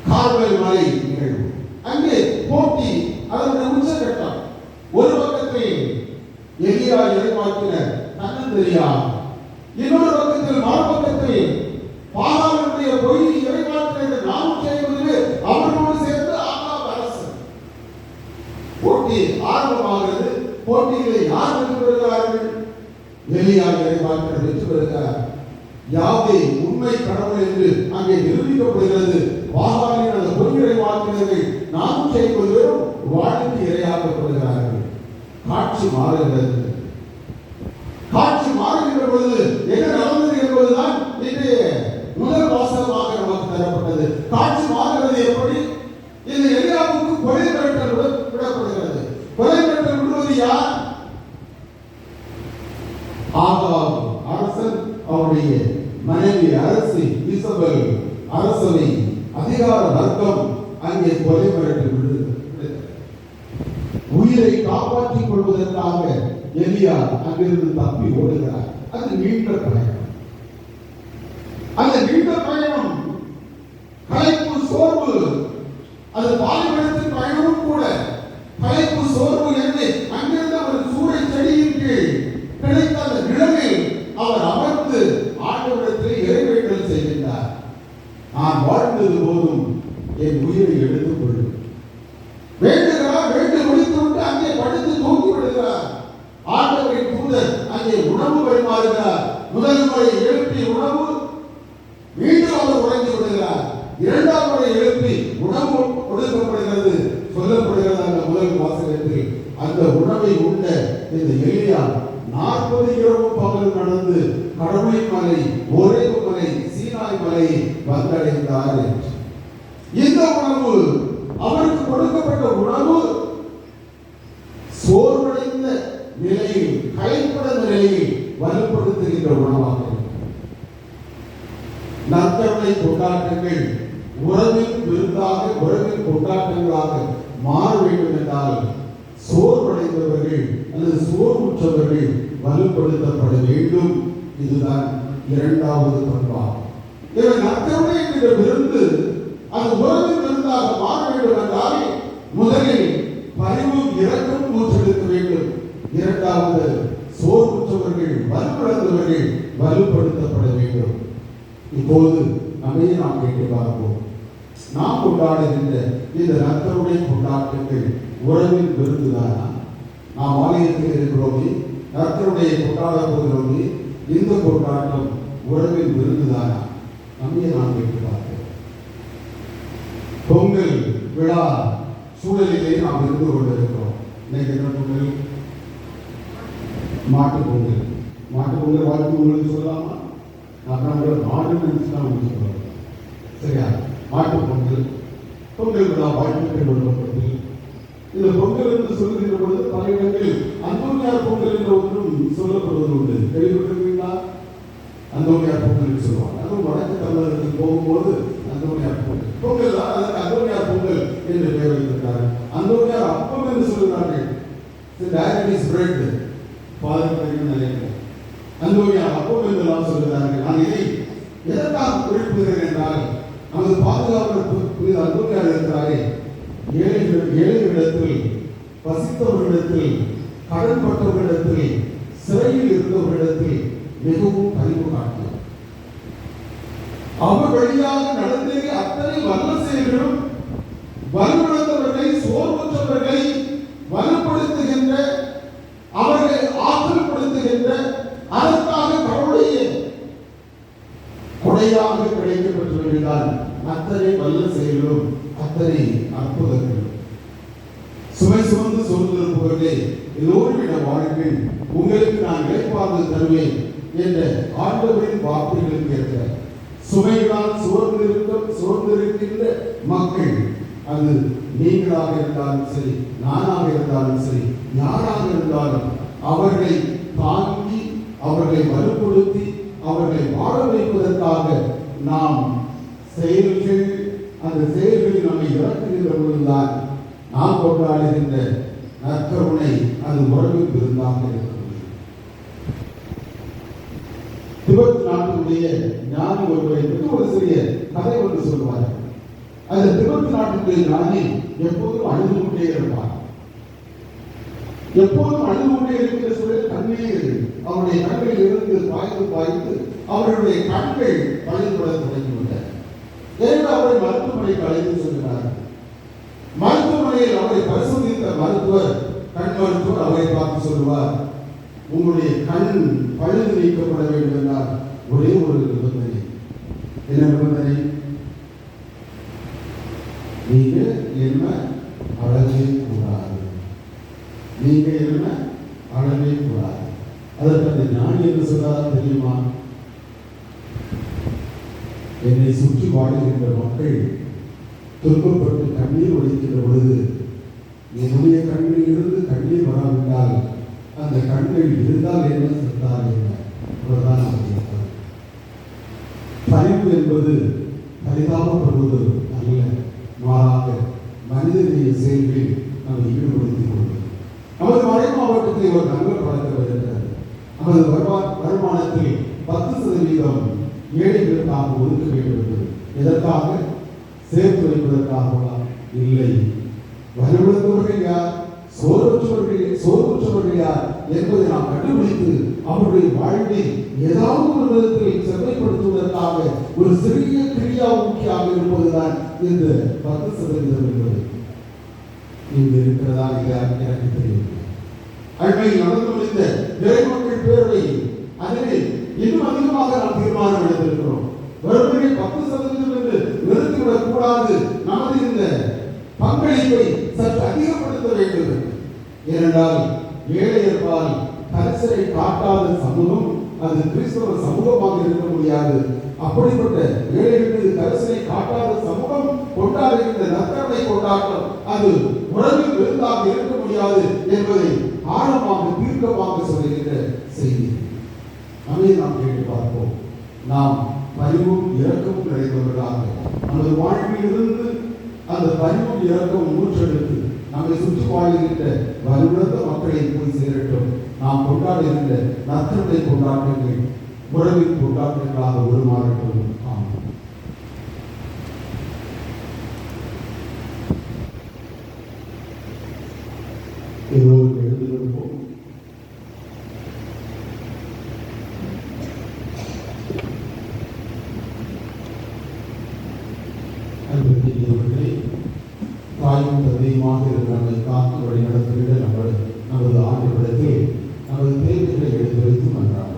A: கார்மேல் மலை நிகழ்வு. அங்கே போட்டி அதனுடைய உச்சகட்டம். ஒரு பக்கத்தில் எலியா இறைவாக்கினர் தன்னந்தெரியா, இன்னொரு பக்கத்தில் மறுபக்கத்தில் பாகாலுடைய பொய் இறைவாக்கினர் நாம் செய்வதிலே அவர்களோடு சேர்ந்து ஆகாப் அரசன். போட்டி ஆரம்பமாகிறது. போட்டிகளை யார் வெற்றி பெறுகிறார்கள்? எலியா இறைவாக்கினர் வெற்றி பெறுகிறார். யாவே உண்மை கடவுள் என்று அங்கே நிரூபிக்கப்படுகிறது. பாகாலின் அந்த பொய்களை வாழ்க்கையை 450 பேரும் வாழ்க்கை இரையாக்கப்படுகிறார்கள். காட்சி மாறுகிறது. காட்சி மாறுகின்ற பொழுது என்ன நடந்தது என்பதுதான் இன்றைய முதல் வாசகமாக நமக்கு தரப்பட்டது. காட்சி மாறுகிறது எப்படி? இந்த எலியாவுக்கு கொலை மிரட்டல் விடப்படுகிறது. கொலை மிரட்டல் விடுவது யார்? ஆகாப் அரசன், அவருடைய மனைவி அரசி இசபெல், அரசவை அதிகார வர்க்கம் அங்கே கொலை மிரட்டல் விடுகிறது. உயிரை காப்பாற்றிக் கொள்வதற்காக எலியா அங்கிருந்து தப்பி ஓடுகிறார். அது நீண்ட பயணம். அந்த நீண்ட பயணம் களைப்பு, சோர்வு, அது பாலைவனத்தின் பயணமும் கூட. களைப்பு, சோர்வு என்று அங்கிருந்த ஒரு சூறை செடியின் கீழ் கிடைத்த அந்த நிழலில் அவர் அமர்ந்து ஆண்டவரிடத்தில் இறைவேண்டல் செய்கின்றார். நான் வாழ்ந்தது போதும், என் உயிரை எடுத்துக் கொள்ளும் வேண்டுகிறார். வேண்டு முடித்துவிட்டு அங்கே படுத்து தூங்கி விடுகிறார். ஆண்டவரின் தூதர் அங்கே உணவு பரிமாறுகிறார். முதல் முறை எழுப்பி உணவு, மீண்டும் அவர் உறங்கி விடுகிறார். இரண்டாம் முறை எழுப்பி உணவு கொடுக்கப்படுகிறது. சொல்லப்படுகிறது அந்த முதல் வாசகத்தில், அந்த உணவை உண்ட இந்த எலியா 40 இரவு பகல் நடந்து கடவுளின் மலை, ஓரேபு மலை, சீனாய் மலை வந்தடைந்தார். இந்த உணவு, அவருக்கு கொடுக்கப்பட்ட உணவு சோர்வடைந்த நிலையில், களைப்படைந்த நிலையில் வலுப்படுத்துகின்ற உணவாக நற்கருணை கொண்டாட்டங்கள் உறவின் விருந்தாக, உறவின் கொண்டாட்டங்களாக மாற வேண்டும் என்றால் சோர்வடைந்தவர்கள் அல்லது சோர்வுற்றவர்கள் வலுப்படுத்தப்பட வேண்டும். இதுதான் இரண்டாவது பண்பாகும். நற்கருணை என்கிற விருந்து அது உறவின் விருந்தாக மாற வேண்டும் என்றால் முதலில் பரிவும் இரக்கம் ஊற்றெடுக்க வேண்டும். இரண்டாவது சோர்வுற்றவர்கள், வலுவிழந்தவர்கள் வலுப்படுத்தப்பட வேண்டும். இப்போது நம்மை நாம் கேட்டு பார்ப்போம். நாம் கொண்டாடுகின்ற இந்த நற்கருணை கொண்டாட்டங்கள் உறவின் விருந்துதானா? நாம் ஆலயத்தில் இருக்கிறோமே, நற்கருணையை கொண்டாட போகிறோமே, இந்த கொண்டாட்டம் உறவின் விருந்துதானா? நம்மை நாம் கேட்டு பார்ப்போம். பொங்கல் விழா சூழலிலே நாம் இருந்து கொண்டிருக்கிறோம். இன்னைக்கு என்ன பொங்கல்? மாட்டு பொங்கல். மாட்டு பொங்கல் வாழ்த்து உங்களுக்கு சொல்லலாமா? நம்மளோட நாடு நினைச்சுதான் உங்களுக்கு சொல்லுவாங்க. சரியா? மாட்டு பொங்கல், பொங்கல் விழா வாழ்த்துக்கள் வழங்கப்பட்டு இந்த பொங்கல் என்று சொல்லுகின்ற பொழுது பல இடங்களில் அந்தோனியார் பொங்கல் என்ற ஒன்றும் சொல்லப்படுவது உண்டு. கேள்விப்பட்டிருக்கீங்களா? அந்தோனியார் பொங்கல் சொல்லுவாங்க. அதுவும் வடக்கு தமிழகத்தில் போகும்போது அந்தோனியார் பொங்கல், பொங்கல் தான், அதற்கு அந்தோனியார் பொங்கல் என்று பெயர் வைத்திருக்கிறார்கள். அந்தோனியார் அப்பம் என்று சொல்கிறார்கள். நினைக்கிறேன் அந்தோனியார் அப்பம் என்றெல்லாம் சொல்கிறார்கள். நான் இதை எதற்காக குறிப்பிடுகிறேன் என்றால், நமது பாதுகாப்பு அந்தோனியார் இருக்கிறாரே, ஏழைகளிடத்தில், பசித்தவர்களிடத்தில், கடன்பட்டவர்களிடத்தில், சிறையில் இருந்தவர்களிடத்தில் மிகவும் பரிவு காட்டினார். அவர் வழியாக நடந்தேறிய அத்தனை வல்ல செயல்களும் வலுவிழந்தவர்களை, சோர்வுற்றவர்களை வலுப்படுத்துகின்ற, அவர்களை ஆற்றல்படுத்துகின்ற, அதற்காக கடவுளுடைய கொடையாக கிடைக்கப்பெற்றவர்கள்தான் அத்தனை வல்ல செயல்களும், அத்தனை அற்புதங்களும். சுமை சுமந்து சோர்ந்திருப்பவர்களே, எல்லோருவிட வாழ்வில் உங்களுக்கு நான் இளைப்பாறுதல் தருவேன் என்ற ஆண்டவரின் வார்த்தைகளுக்கு ஏற்ற சுமைகளால் சோர்ந்திருக்கின்ற மக்கள், அது நீங்களாக இருந்தாலும் சரி, நானாக இருந்தாலும் சரி, யாராக இருந்தாலும் அவர்களை தாங்கி, அவர்களை வலுப்படுத்தி, அவர்களை வாழ வைப்பதற்காக நாம் செயல்கள், அந்த செயல்களில் நம்மை இறக்குகின்ற பொழுதுதான் நாம் கொண்டாடுகின்ற நற்கருணை அது உறவின் விருந்தாக இருக்கிறது. திபெத் நாட்டினுடைய ஞானி ஒருவரை பற்றி ஒரு சிறிய கதை ஒன்று சொல்லுவார். அந்த திபெத் நாட்டினுடைய ஞானி எப்போதும் அழுது கொண்டே இருப்பார். எப்போதும் அழுது கொண்டே இருக்கிற சூழல் கண்ணீர் அவருடைய கண்களில் இருந்து பாய்ந்து பாய்ந்து அவருடைய கண்கள் பழிந்துவிட தொடங்கிவிட்டன. ஏன் அவரை மருத்துவமனைக்கு அழைத்து செல்கிறார். மருத்துவமனையில் அவரை பரிசோதித்த மருத்துவர், கண் மருத்துவர் அவரை பார்த்து சொல்லுவார், உங்களுடைய கண் பழுது நீக்கப்பட வேண்டும் என்றால் ஒரே ஒரு என்னை சுற்றி வாழ்கின்ற மக்கள் துன்பப்பட்டு கண்ணீர் ஒழிக்கின்ற பொழுது என்னுடைய கண்ணில் இருந்து கண்ணீர் வராவிட்டால் அந்த கண்கள் இருந்தால் என்ன சென்றால் என்ன இவர்தான் அவர் கேட்பார். பரிவு என்பது பரிதாபப்படுவது அல்ல, மாறாக மனிதனுடைய செயல்களில் நம்மை ஈடுபடுத்திக் கொள்வது. நமது மறை மாவட்டத்தில் ஒரு நண்பர் பழக்கம் இருக்கிறார். நமது வருமானத்தில் 10% ஏழைகளுக்காக ஒதுக்க வேண்டும் என்று. எதற்காக? சேர்த்து வைப்பதற்காகவா? இல்லை. வலுவிழந்தவர்கள் யார், சோர்வற்றவர்கள் யார் என்பதை நாம் கண்டுபிடித்து அவருடைய வாழ்வில் ஏதாவது ஒரு விதத்தில் செம்மைப்படுத்துவதற்காக ஒரு சிறிய கிரியா ஊக்கியாக இருப்பதுதான் இந்த 10% என்பது. இங்கு இருக்கிறதா இல்லையா எனக்கு தெரியும். அண்மையில் நடந்து முடிந்த இறைமக்கள் பேரவை அதில் இன்னும் அதிகமாக நாம் தீர்மானம் எடுத்திருக்கிறோம். வறுமையை 10% என்று நிறுத்திவிடக் கூடாது. நமது இந்த பங்களிப்பை சற்று அதிகப்படுத்த வேண்டும். ஏனென்றால் ஏழையர்பால் கரிசனை காட்டாத சமூகம் அது கிறிஸ்தவ சமூகமாக இருக்க முடியாது. அப்படிப்பட்ட ஏழைகளுக்கு கரிசனை காட்டாத சமூகம் கொண்டாடுகின்ற நற்கருணை கொண்டாட்டம் அது உறவில் விருந்தாக இருக்க முடியாது என்பதை ஆழமாக தீர்க்கமாக சொல்லுகின்ற செய்தி. அதை நாம் கேட்டு பார்ப்போம். நாம் பரிவும் இரக்கமும் நிறைந்தவர்களாக நமது வாழ்வில் இருந்து அந்த பரிவும் இரக்கம் மூற்றெடுத்து நம்மை சுற்றி வாழ்கின்ற வலுவிழந்த மக்களை போய் சேரட்டும். நாம் கொண்டாடுகின்ற நற்கருணை கொண்டாட்டங்கள் உறவின் கொண்டாட்டங்களாக உருமாறட்டும். ஆமாம். எல்லோரும் எழுந்திருப்போம். அன்புக்குரியவர்களே, தாயும் தந்தையுமாக இருக்கிற நம்மை காத்து வழி நடத்துகிற நமது ஆண்டுகளிடத்தில் நமது தேவைகளை எடுத்துரைத்து மன்றாடும்.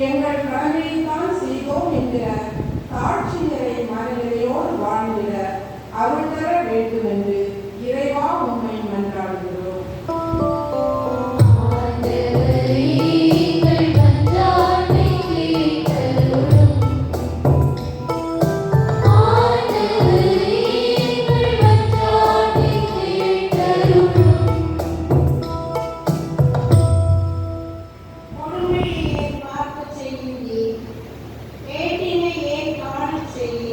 B: எங்கள் கடமையைத்தான் செய்தோம் என்கிற தாட்சி நிறை மனநிலையோடு வாழ்ந்திட அருள் தர வேண்டும் என்று இறைவா உம்மை மன்றாடுகிறோம்.
E: ஏன் பார்க்க செய்யுங்கள், கேட்டினை ஏன் காண செய்யுங்கள்.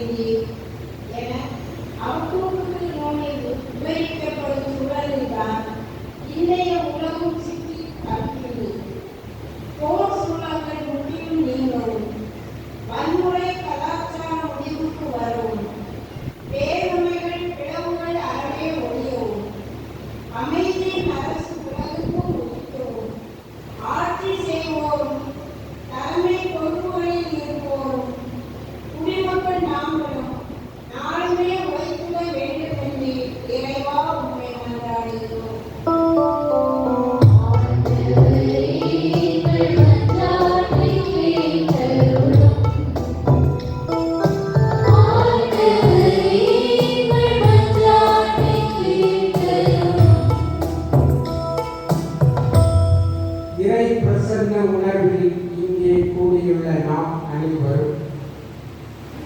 H: இறை பிரசன்ன உணர்வில் இங்கே கூடியுள்ள நாம் அனைவரும்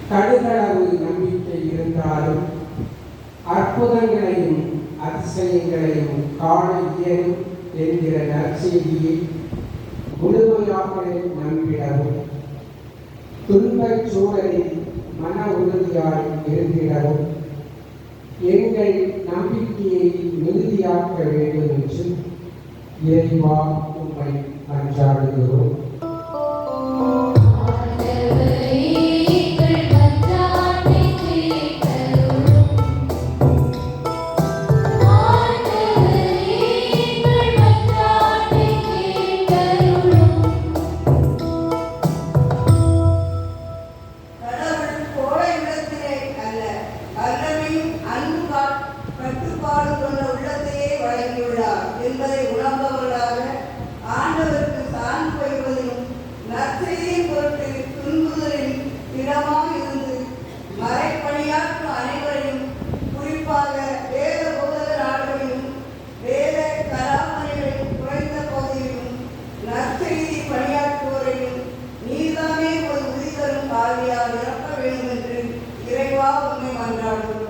H: கடுகளவு நம்பிக்கை இருந்தாலும் அற்புதங்களையும் அதிசயங்களையும் காண இயலும் என்கிற நற்செய்தியை முழுமையாக நம்பிடவும் துன்பச் சூழலில் மன உறுதியாய் இருந்திடவும் எங்கள் நம்பிக்கையை மிகுதியாக்க வேண்டும் என்று இறைவா உம்மை மன்றாடுகிறோம்.
B: கட்டுப்பாடு கொண்ட உள்ளத்தையே வழங்கியுள்ளார் என்பதை உணர்ந்தவர்களாக ஆண்டவருக்கு சான்று பகிர்வதிலும் நற்செய்தியின் பொருட்டு துன்புதலில் திடமாக இருந்து மறைப்பணியாற்றும் அனைவரையும், குறிப்பாக வேத போதக நாடுகளிலும் வேத கலாமணிகளின் குறைந்த பகுதியிலும் நற்செய்தி பணியாற்றுவோரையும் நீதானே ஒரு உறுதி தரும் காவியால் நிரப்ப வேண்டும் என்று இறைவா உண்மை மன்றாடுகிறோம்.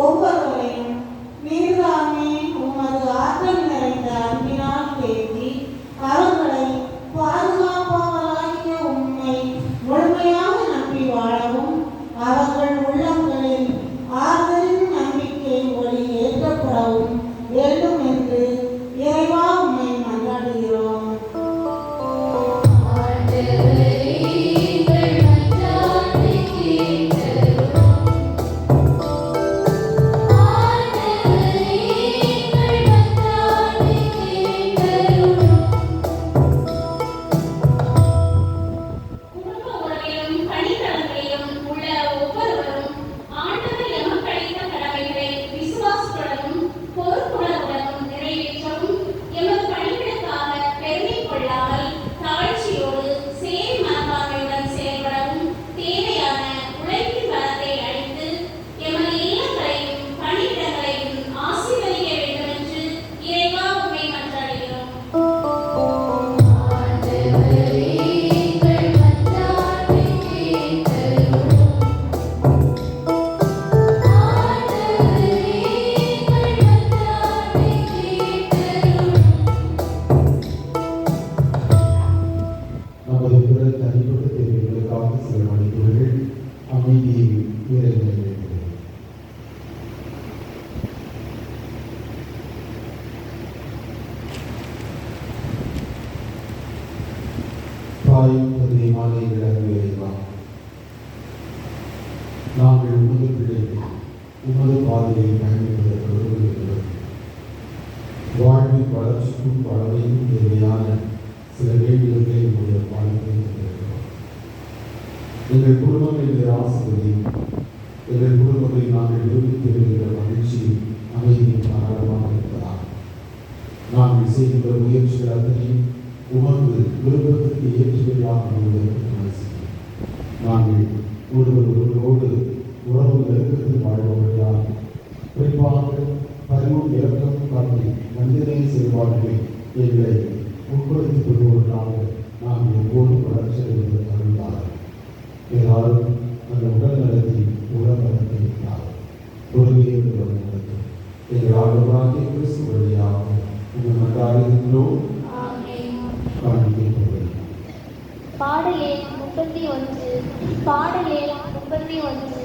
E: ஒவ்வொருவரையும் நீர்தாமே உமது ஆற்றல் நிறைந்த அன்பினால் தேற்றி அவர்களை பாதுகாப்பவராகிய உம்மை முழுமையாக நம்பி வாழவும் அவர்கள் உள்ளங்களில் ஆறுதலின் நம்பிக்கை ஒளி ஏற்றப்படவும் வேண்டும் என்று இறைவா உம்மை மன்றாடுகிறோம்.
A: நாங்கள் உமது பிள்ளைகள் உமது பாதையை பயணிப்பதற்கு விரும்புகிறோம். வாழ்வின் வளர்ச்சிக்கும் வளமையும் தேவையான சில வேண்டுதல்களை உங்களுடைய வாழ்க்கையை கொண்டிருக்கிறோம். எங்கள் குடும்பங்களில் ஆசிரியரையும் எங்கள் குடும்பங்களில் நாங்கள் விரும்பி வருகிற மகிழ்ச்சியும் அமைதியும் தாராளமாக இருப்பதாக நாங்கள் செய்கின்ற முயற்சிகள் அத்தனையும் உமது விருப்பத்திற்கு ஏற்றுவதாக நாங்கள் ஒருவரோடு உறவு நெருக்கத்தில் வாழ்பவர்களால் குறிப்பாக பரிவும் இறக்கம் காட்டி மனிதனை செய்வார்கள் எங்களை உட்படுத்திக் கொள்வதற்காக நாம் எப்போதும் வளர்ச்சியடைவது அருள்தார்கள். ஏதாலும் அந்த உடல் நலத்தில் உடல் நலத்தை பொறுமையை நடத்தும் எங்கள் ஆண்டவராகிய கிறிஸ்து வழியாக உங்கள் நன்றாகிறோம்.
D: பாடல் எண் 31. பாடல் எண் 31.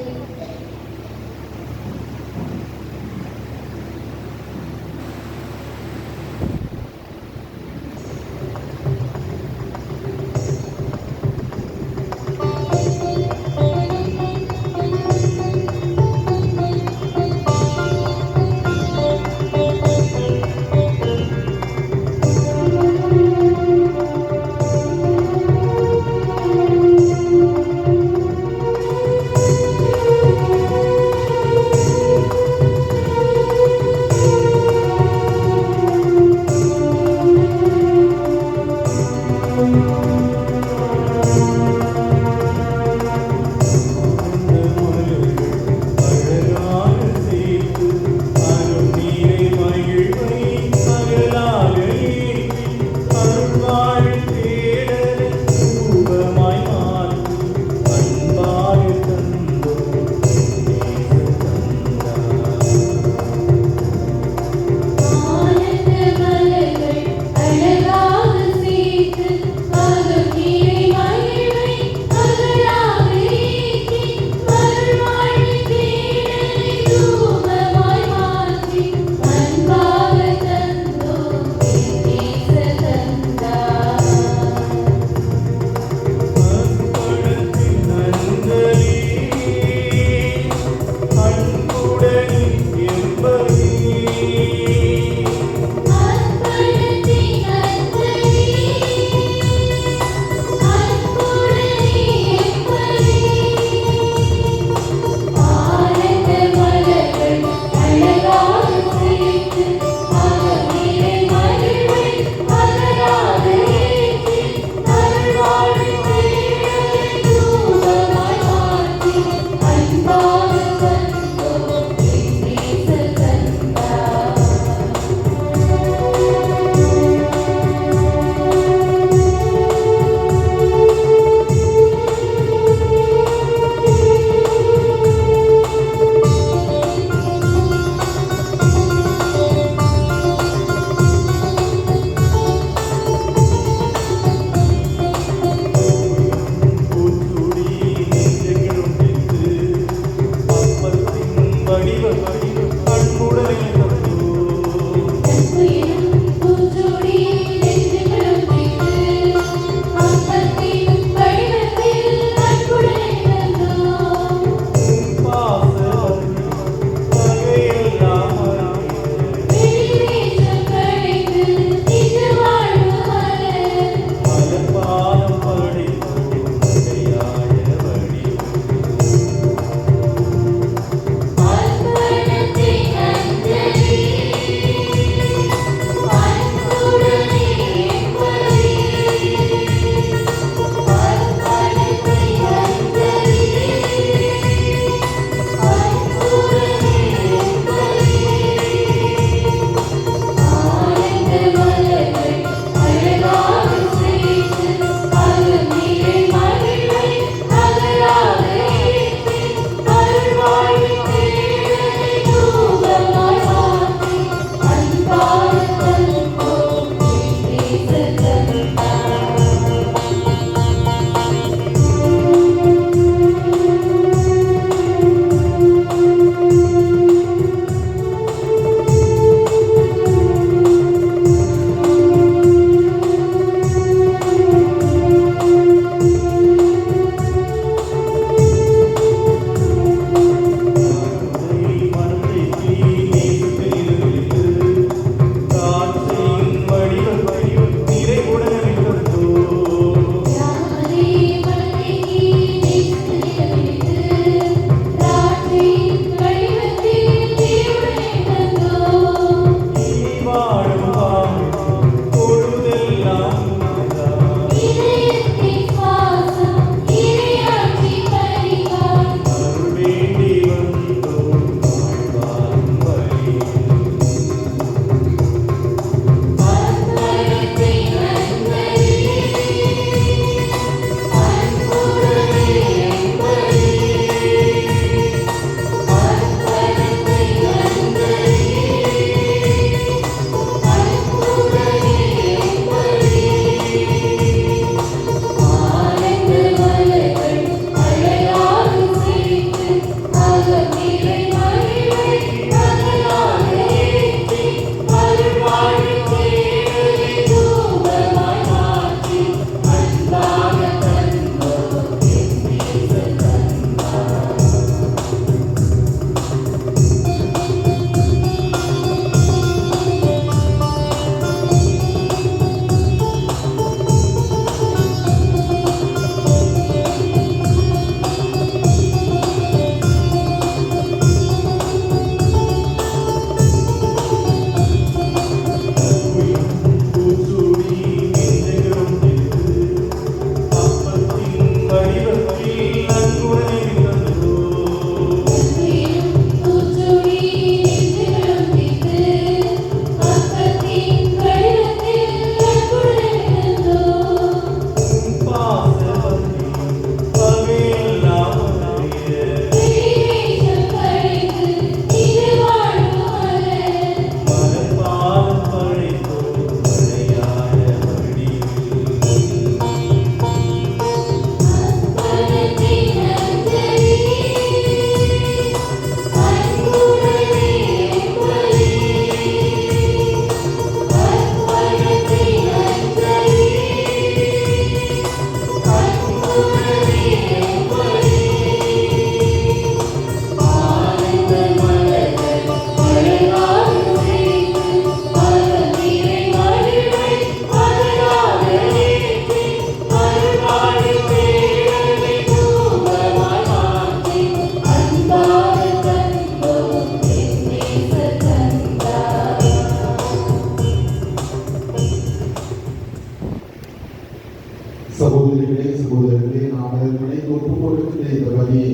A: நாம் அதனை ஒப்புக் கொடுக்கின்ற இந்த வழியை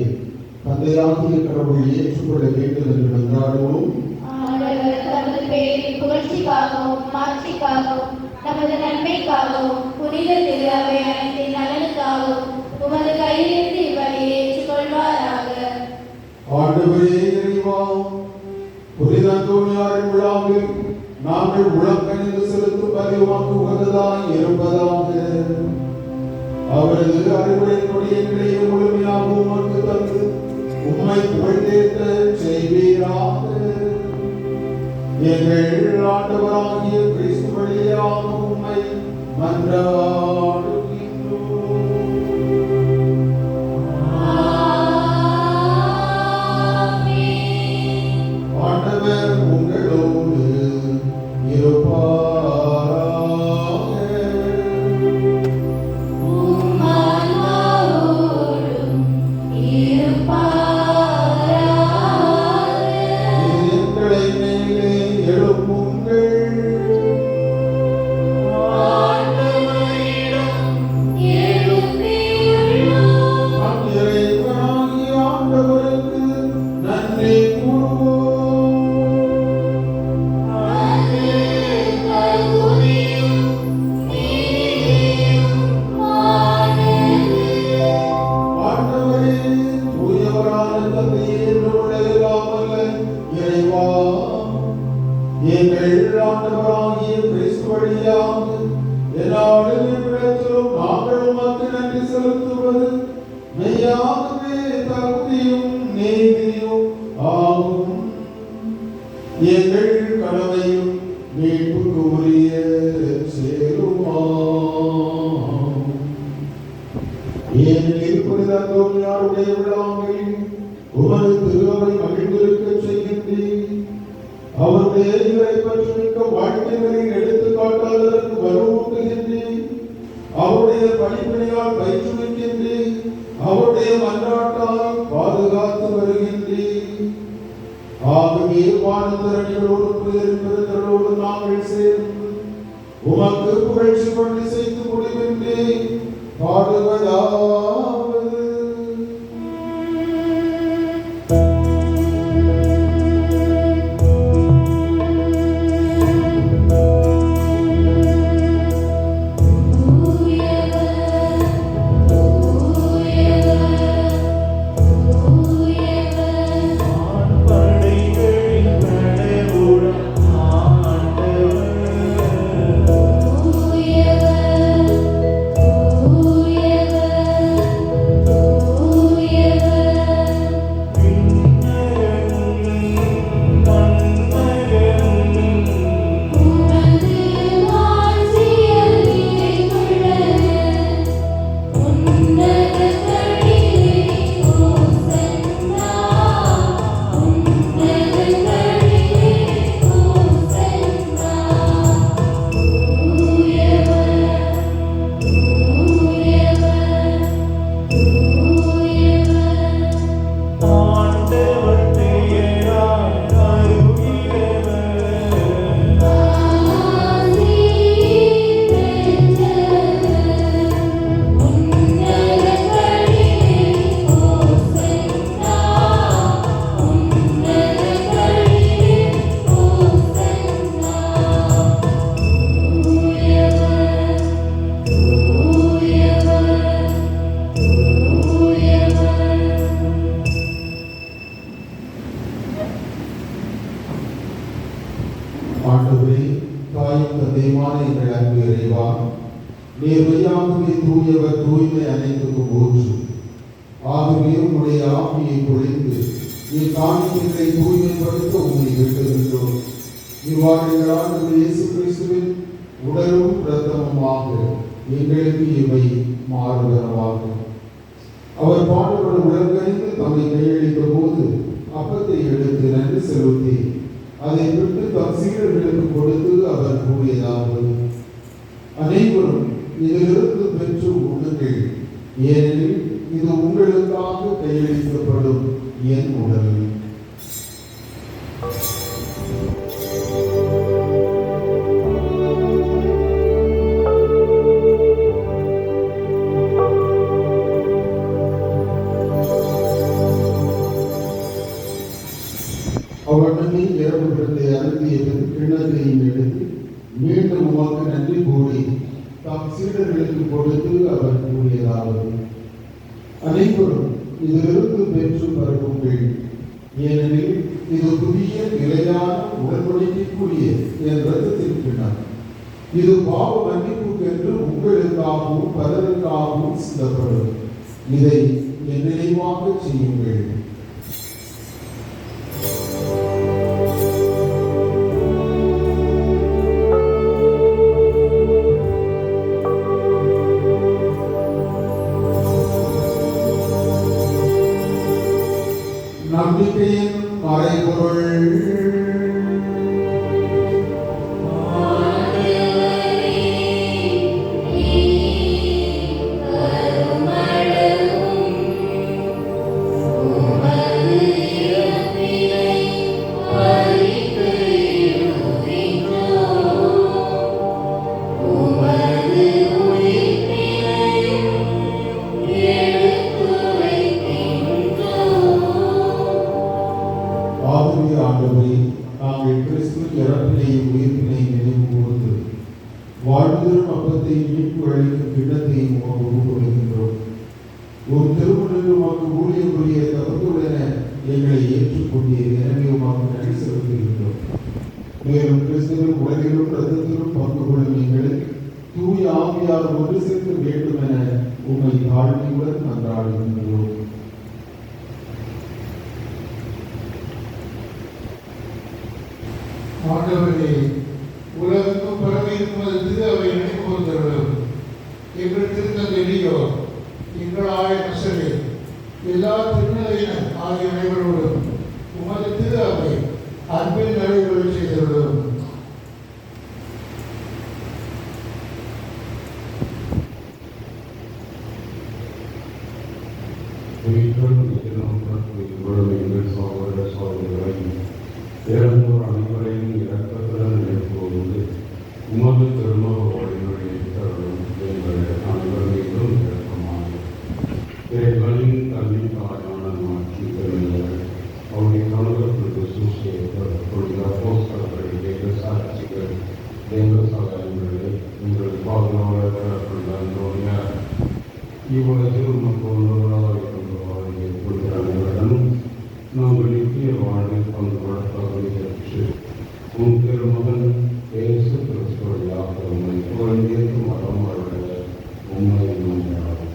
A: தந்தையாகிய கடவுள் ஏற்றுக்கொள்ள வேண்டும் என்று மன்றாடுவோம்.
D: தமது பெயரின் புகழ்ச்சிக்காகவும் மாட்சிக்காகவும் நமது நன்மைக்காகவும் புனித திரு அவை அனைத்தின் நலனுக்காகவும் உமது கையிலிருந்து இவ்வழியை ஏற்றுக்கொள்வாராக.
A: ஆண்டவரே இறைவா, புனித அந்தோனியாரின் விழாவில் நாங்கள் உலகணிந்து செலுத்தும் பலி உமக்கு உகந்ததாய் இருப்பதாக. அவரது அறிவுரையினுடைய எங்களையே முழுமையாக உமக்கு தந்து உம்மை புகழ்ந்தேற்ற செய்வீராக. எங்கள் ஆண்டவராகிய கிறிஸ்து வழியாக உம்மை மன்றாடுகின்றோம். ஆண்டவர் உங்களோடு இருப்பாராக. எங்களை மேலே எழுப்புங்கள். நம் இறைவனாகிய ஆண்டவருக்கு நன்றி கூறுவோம். ஆண்டவரே, தூயவரான தந்தையே, எல்லாம் வல்ல இறைவா, எங்கள் ஆண்டவராகிய கிறிஸ்து வழியாக எந்நாளும் எவ்விடத்திலும் நாங்கள் உமக்கு நன்றி செலுத்துவது மெய்யாகவே தகுதியும் நீதியும் ஆகும். எங்கள் கடமையும் மீட்புக்கு உரிய சேருமாம். ஏனெனில் புனித அந்தோனியாருடைய விழாவில் உமது திருவை மகிழ்ந்திருக்க செய்கின்றேன். அவருடைய இவரை பற்றி மிக்க வாழ்க்கைகளின் எடுத்துக்காட்டாளருக்கு வலுவூட்டுகின்றேன். அவருடைய படிப்பினையால் பயிற்றுவிக்கின்றேன். அவருடைய மன்றாட்டால் பாதுகாத்து வருகின்றேன். ஆகவே வானதரணிகளோடு பெருந்தரோடு நாங்கள் சேர்ந்து உமக்கு புகழ்ச்சி பண்ணி செய்து முடிகின்றேன். பாடுவதாவது ஆண்டவரே, தாயும் தந்தையுமான எங்கள் அன்பு இறைவா, நீர் மெய்யாகவே தூயவர், தூய்மை அனைத்துக்கும் ஊற்று. ஆகவே உம்முடைய ஆவியை பொழிந்து நீர் காணிக்கைகளை தூய்மைப்படுத்த உம்மை வேண்டுகின்றோம். இவ்வாறு எங்கள் ஆண்டவர் இயேசு கிறிஸ்துவின் உடலும் இரத்தமுமாக எங்களுக்கு இவை மாறுதலாகும். அவர் பாடுபட உடற்கணிந்து தம்மை கையளித்த போது அப்பத்தை எடுத்து நன்றி செலுத்தி அதை விட்டு தம் சீடர்களுக்கு கொடுத்து அவர் கூறியதாவது: அனைவரும் இதிலிருந்து பெற்று உண்ணுங்கள், ஏனெனில் இது உங்களுக்காக கையளிக்கப்படும் என் உடல். அனைவரும் இதிலிருந்து பெற்று பருகுங்கள். ஏனெனில் இது புதிய நிலையான உடன்படிக்கைக்குரிய என் இரத்தத்தின் கிண்ணம். இது பாவ மன்னிப்புக்கென்று உங்களுக்காகவும் பலருக்காகவும் சிந்தப்படும். இதை என் நினைவாக செய்யுங்கள். நம்பிக்கையின் மறைபொருள். ஆண்டவரே, நாங்கள் கிறிஸ்து இறப்பினையும் உயிர்ப்பினையும் நினைவு கூர்ந்து வாழ்வுதரும் அப்பத்தையும் மீட்பு அளிக்கும் கிண்ணத்தையும் உமக்கு கொடுக்கின்றோம். ஒரு திருமணம் உமக்கு ஊழியம் புரிய தகுந்துள்ளன எங்களை ஏற்றுக்கொண்டீர். எனவே உமக்கு நன்றி செலுத்துகின்றோம். மேலும் கிறிஸ்துவின் உலகிலும் இரத்தத்திலும் பங்கு கொள்ளும் எங்களுக்கு தூய ஆவியார் ஒன்று சேர்க்க வேண்டும் என உம்மை தாழ்மையுடன் மன்றாடுகின்றோம்.
I: ஆண்டவரே, உலகத்தும் பரவியிருக்கும் திரு அவை நினைவு கொண்டவர்களும் எங்கள் திருத்தந்தையோ எங்கள் ஆயனசரே எல்லா திருநிலையினர் ஆகிய அனைவரோடும் உமது திரு அவை அன்பில் நடைபெற செய்தவர்களும்
J: இறந்தோர் அனைவரையும் இரக்கத்துடன் நினைப்போது உமது திருமண வழிமுறையை தரும் எங்கள் அனைவர் மீதும் இரக்கமாக இறைவனின் கல்வி தாயான மாற்றி பெறுங்கள். அவருடைய கணவர்களுக்கு சூசியர்கள் புனித அப்போஸ்தலர்கள் தேவ சாட்சிகள் தேவ சகாயங்களே உங்கள் பாதுகாவலர்கள் அந்தோனியார் இவ்வுலகில் உமக்கு ஒன்றவராக இருந்தவரை புனித அனைவரிடமும் நாங்கள் நித்திய வாழ்வில் பங்கு கொள்ள தகுதி பெற்று உன் திருமகன் இயேசு கிறிஸ்துவழியாக உம்மை புகழ்ந்தேற்று மரம் அடைய உண்மை நம்பினார்கள்.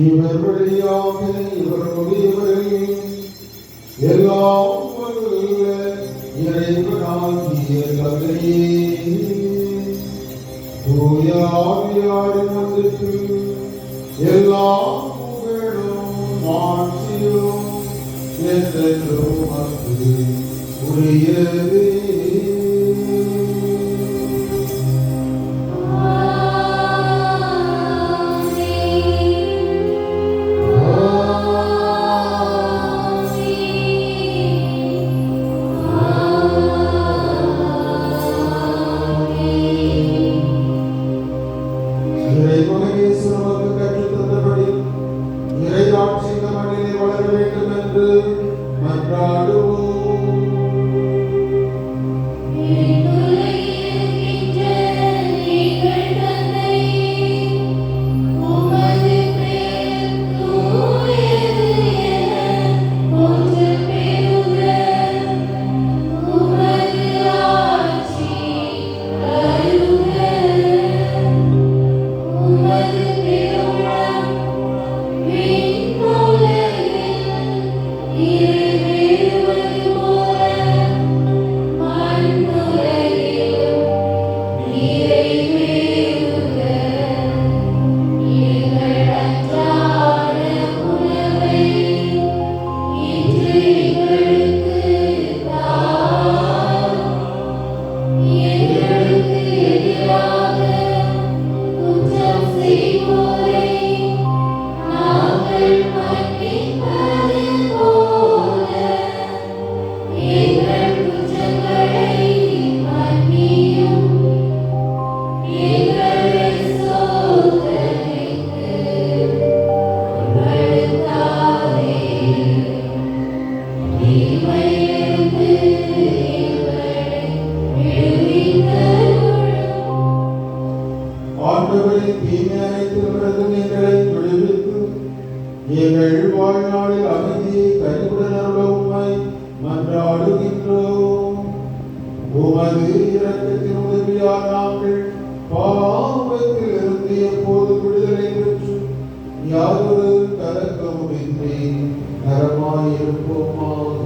A: இவர் வழியாக இவர் முடிவரையும் எல்லாம் வல்ல இறைவனாகிய தந்தையே, தூய ஆவியாரின் ஒன்றுக்கு எல்லா புகழும் மாட்சியும் என்றென்றும் உமக்கு உரியதே.
C: He தீமையிலிருந்து எங்களை விடுவித்தருளும்.
A: ஆண்டவரே, தீமை அனைத்திலிருந்தும் எங்களை விடுவித்து எங்கள் வாழ்நாளில் அமைதியை கைவிடன் அருள உம்மை மன்றாடுகின்றோம். உமது இரக்கத்தின் உதவியால் நாங்கள் பாவத்தில் இருந்து எப்போது விடுதலை பெற்று யாதொரு கலக்கமுமின்றி நலமாயிருப்போமாக.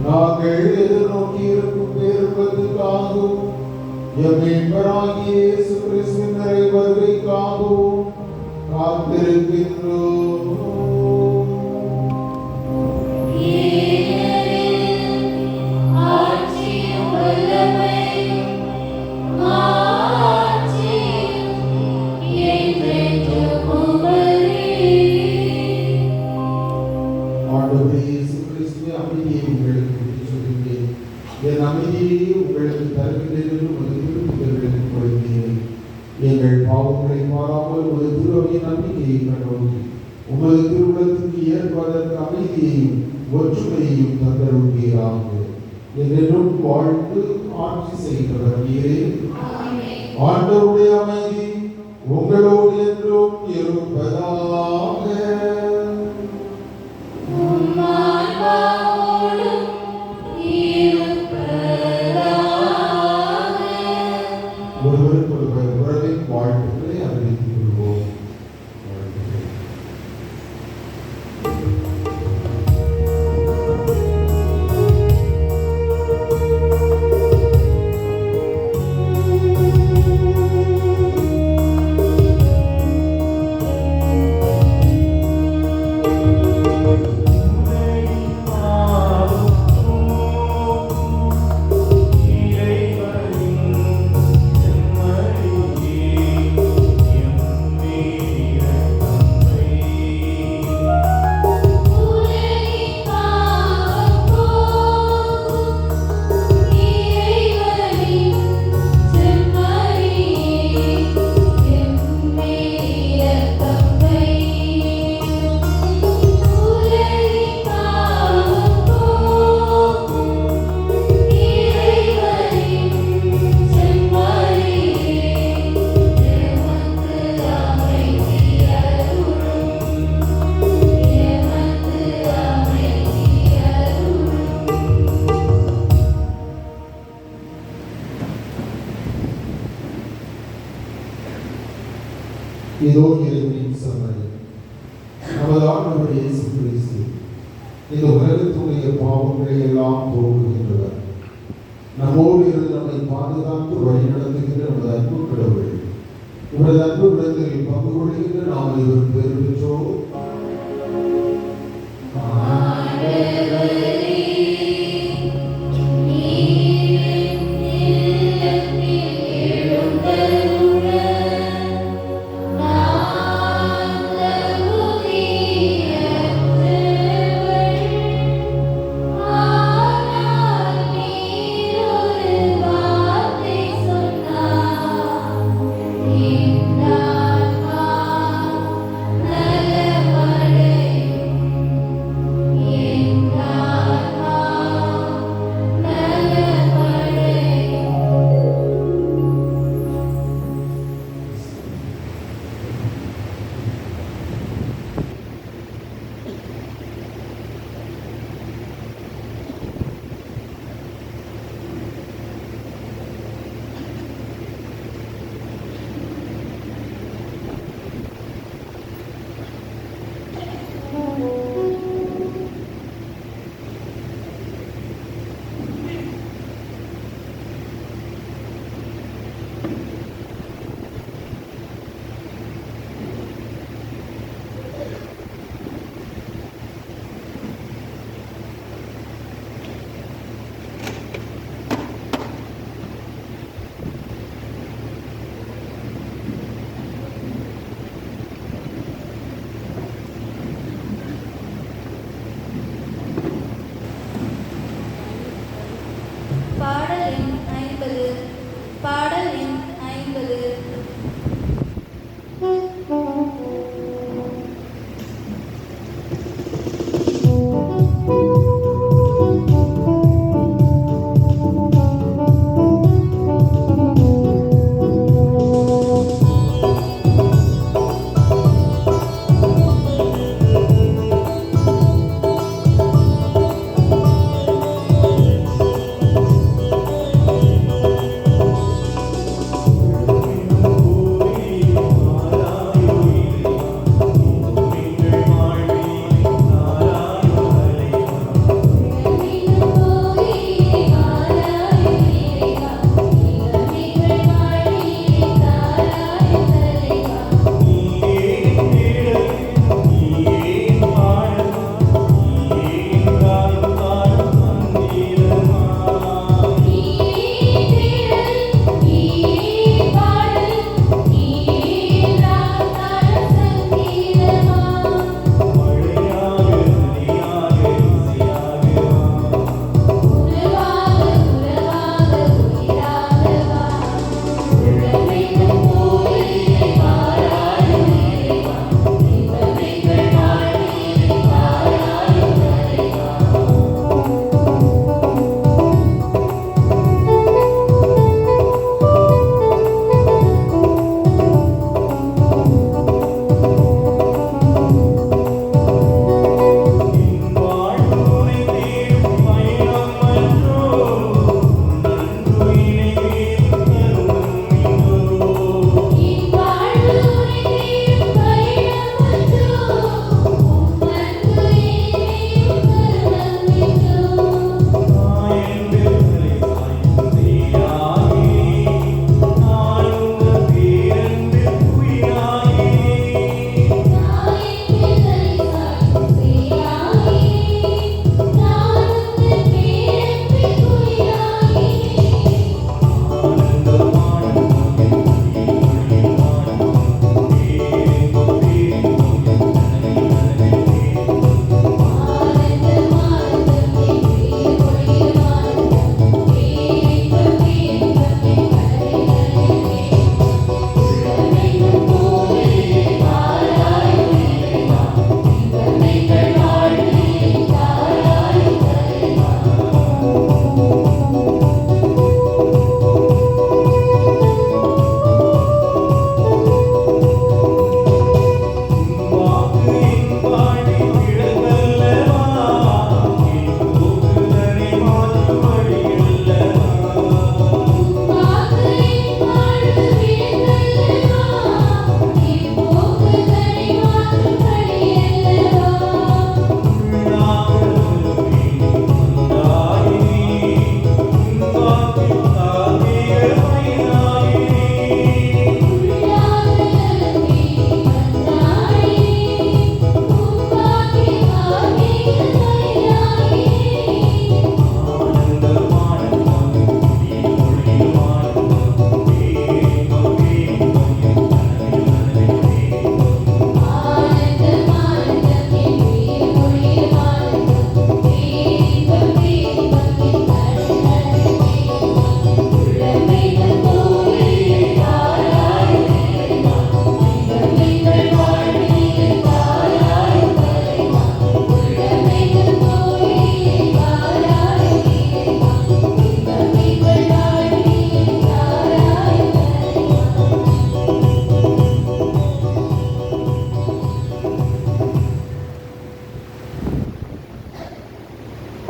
A: நாங்கள் எதிர்நோக்கி இருக்கும் பேருக்கத்துக்காகவும் எம் மீட்பராகிய இயேசு கிறிஸ்துவின் நிறை வருகைக்காகவும் காத்திருக்கின்றோம்.
C: ஆட்சியும் வல்லமையும் மாட்சியும் என்றென்றும் உமதே.
A: ஆண்டவரே இயேசு கிறிஸ்துவே, அமைதியை உங்களுக்கு விட்டுச் செல்கிறேன். என் அமைதியை உங்களுக்கு தருகிறேன் என்று உமது திருமுகங்களுக்கு கொடுத்தேன். எங்கள் பாவங்களை மாறாமல் உமது திருவையின் நம்பிக்கையை கண்டோம். உமது திருவுளத்துக்கு ஏற்பதற்கு அமைதியையும் ஒற்றுமையையும் தந்தருள்வீராக. என்றும் வாழ்ந்து ஆட்சி செய்தவர் நீரே. ஆண்டவருடைய அமைதி உங்களோடு என்றும் இருப்பதாக.
C: உம்மான்மாவோடும் இருப்பதாக.
A: ஒருவருக்கொருவர் உறவின் வாழ்த்துக்களை அறிவித்துக் கொள்வோம்.
C: உலகின் பாவம் போக்கும் இறைவனின் செம்மறியே, எம்மேல் இரக்கம் வையும். உலகின் பாவம் போக்கும் இறைவனின் செம்மறியே, எமக்கு அமைதி அருளும். எமக்கு அமைதி அருளும்.
A: இதோ இறைவனின் சம்மதி. நமது ஆண்டவர் இயேசு கிறிஸ்து இந்த உலகத்துடைய பாவங்களை எல்லாம் போக்குகின்றவர். நம்மோடு இருந்து நம்மை பாதுகாத்து வழி நடத்துகின்ற நமது அன்பு கடவுள். இவரது அன்பு விடத்தில் பங்கு கொள்கின்ற நாம் இவர் பெரு பெற்றோர்.
C: சொன்னார்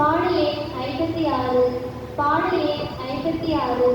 D: பாடல் எண் 56. பாடல் எண் 56.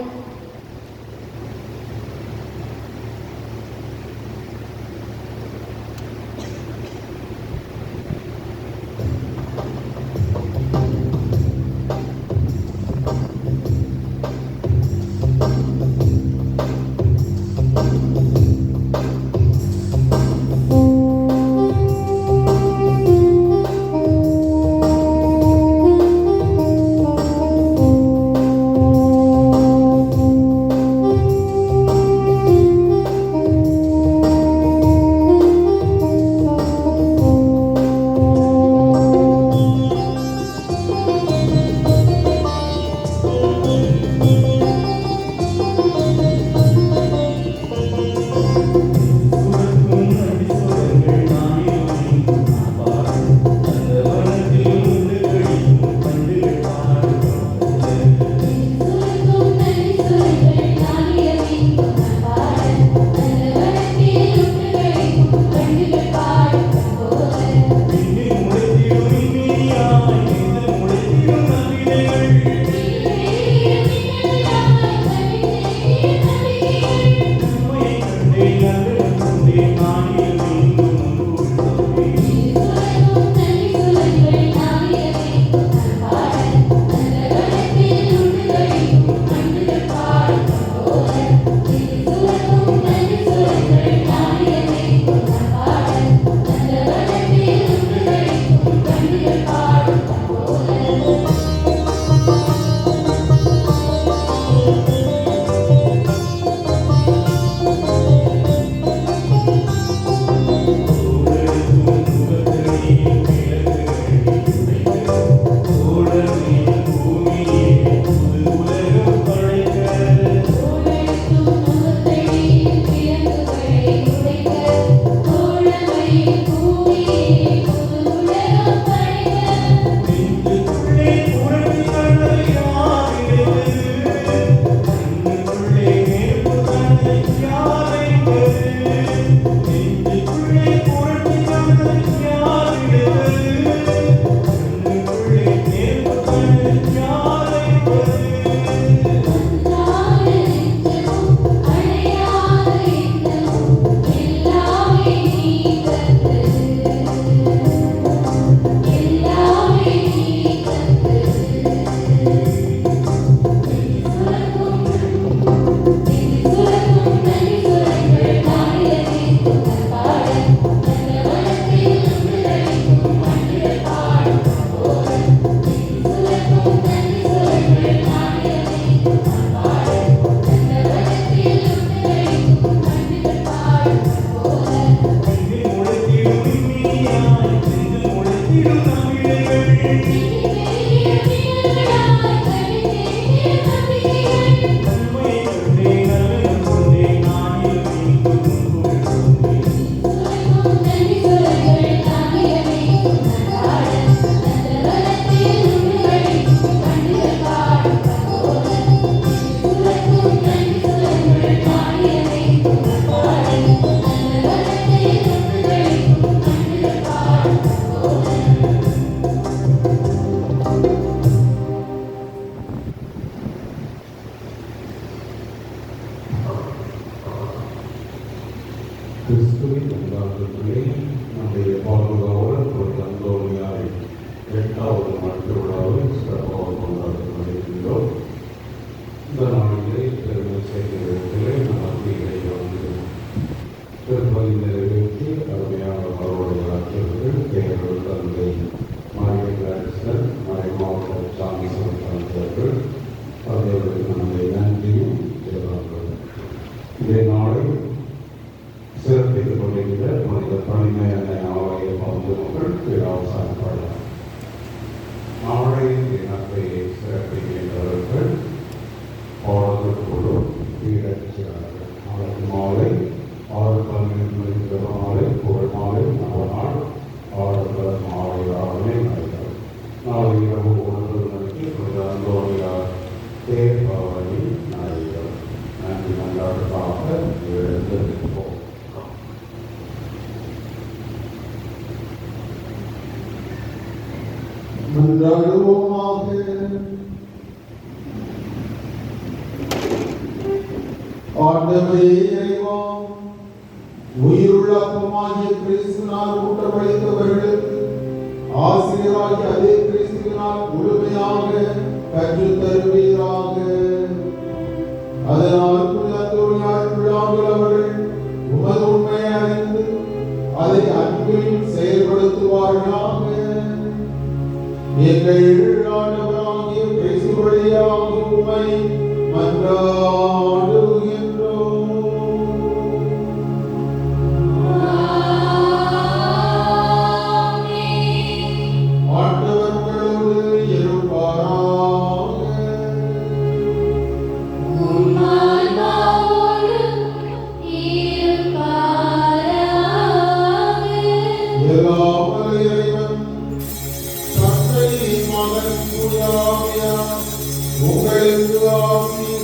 J: கிறிஸ்துவின் உண்டாக்குள்ளே நம்முடைய பாதுகாவலர் ஒரு அந்தோனியாரை 8வது நாள் திருவிழாவை சிறப்பாக கொண்டாடி கொண்டிருக்கின்றோம். இந்த நாளிலே பெருமை செய்திகளிலே நமக்கு இடைவெளிகள் திருப்பதி நிறைவேற்றி அருமையான அவருடைய ஆட்சியர்கள் தேர்தல் தந்தை மாரியர் மறை மாவட்ட சாமிசன் தலைவர்கள் அவர்களுக்கு நம்முடைய நன்றியும் செய்தார்கள். இதே நாளை சிறப்பித்துக் கொண்டிருக்கிற மனித பணிமையான ஆலய பங்கு மக்கள் விழாவசானப்படலாம். நாளை தினத்தை சிறப்பிக்கின்றவர்கள் பாடல் குழு ஈடற்றார்கள். நாளைக்கு மாலை 6:15 மாலை புகழ் மாலை நவநாள் 6 மாலை ஆகவே நடைபெறும். நாளை இரவு 9 மணிக்கு அந்தோனியார் தேர்
A: மன்றாடுவோமாக. ஆண்டவரே இறைவா, உயிருள்ள அப்பமாகிய கிறிஸ்துவினால் ஊட்டமளித்தவர்களுக்கு ஆசிரியராகிய அதே கிறிஸ்துவினால் முழுமையாக கற்றுத் தருவீராக. அதனால் புனிதத்தோனியார் விழாவில் அவர்கள் உமது உண்மையை அறிந்து அதை அன்பில் செயல்படுத்துவார்களாக. எங்கள் ஆண்டவராகிய கிறிஸ்து வழியாக உம்மை மன்றாடுகின்றோம். ஆண்டவர் உங்களோடு இருப்பாராக. எல்லாம் வல்ல இறைவன் தந்தை, மகன், தூய ஆவியார் உங்களுக்கு ஆசி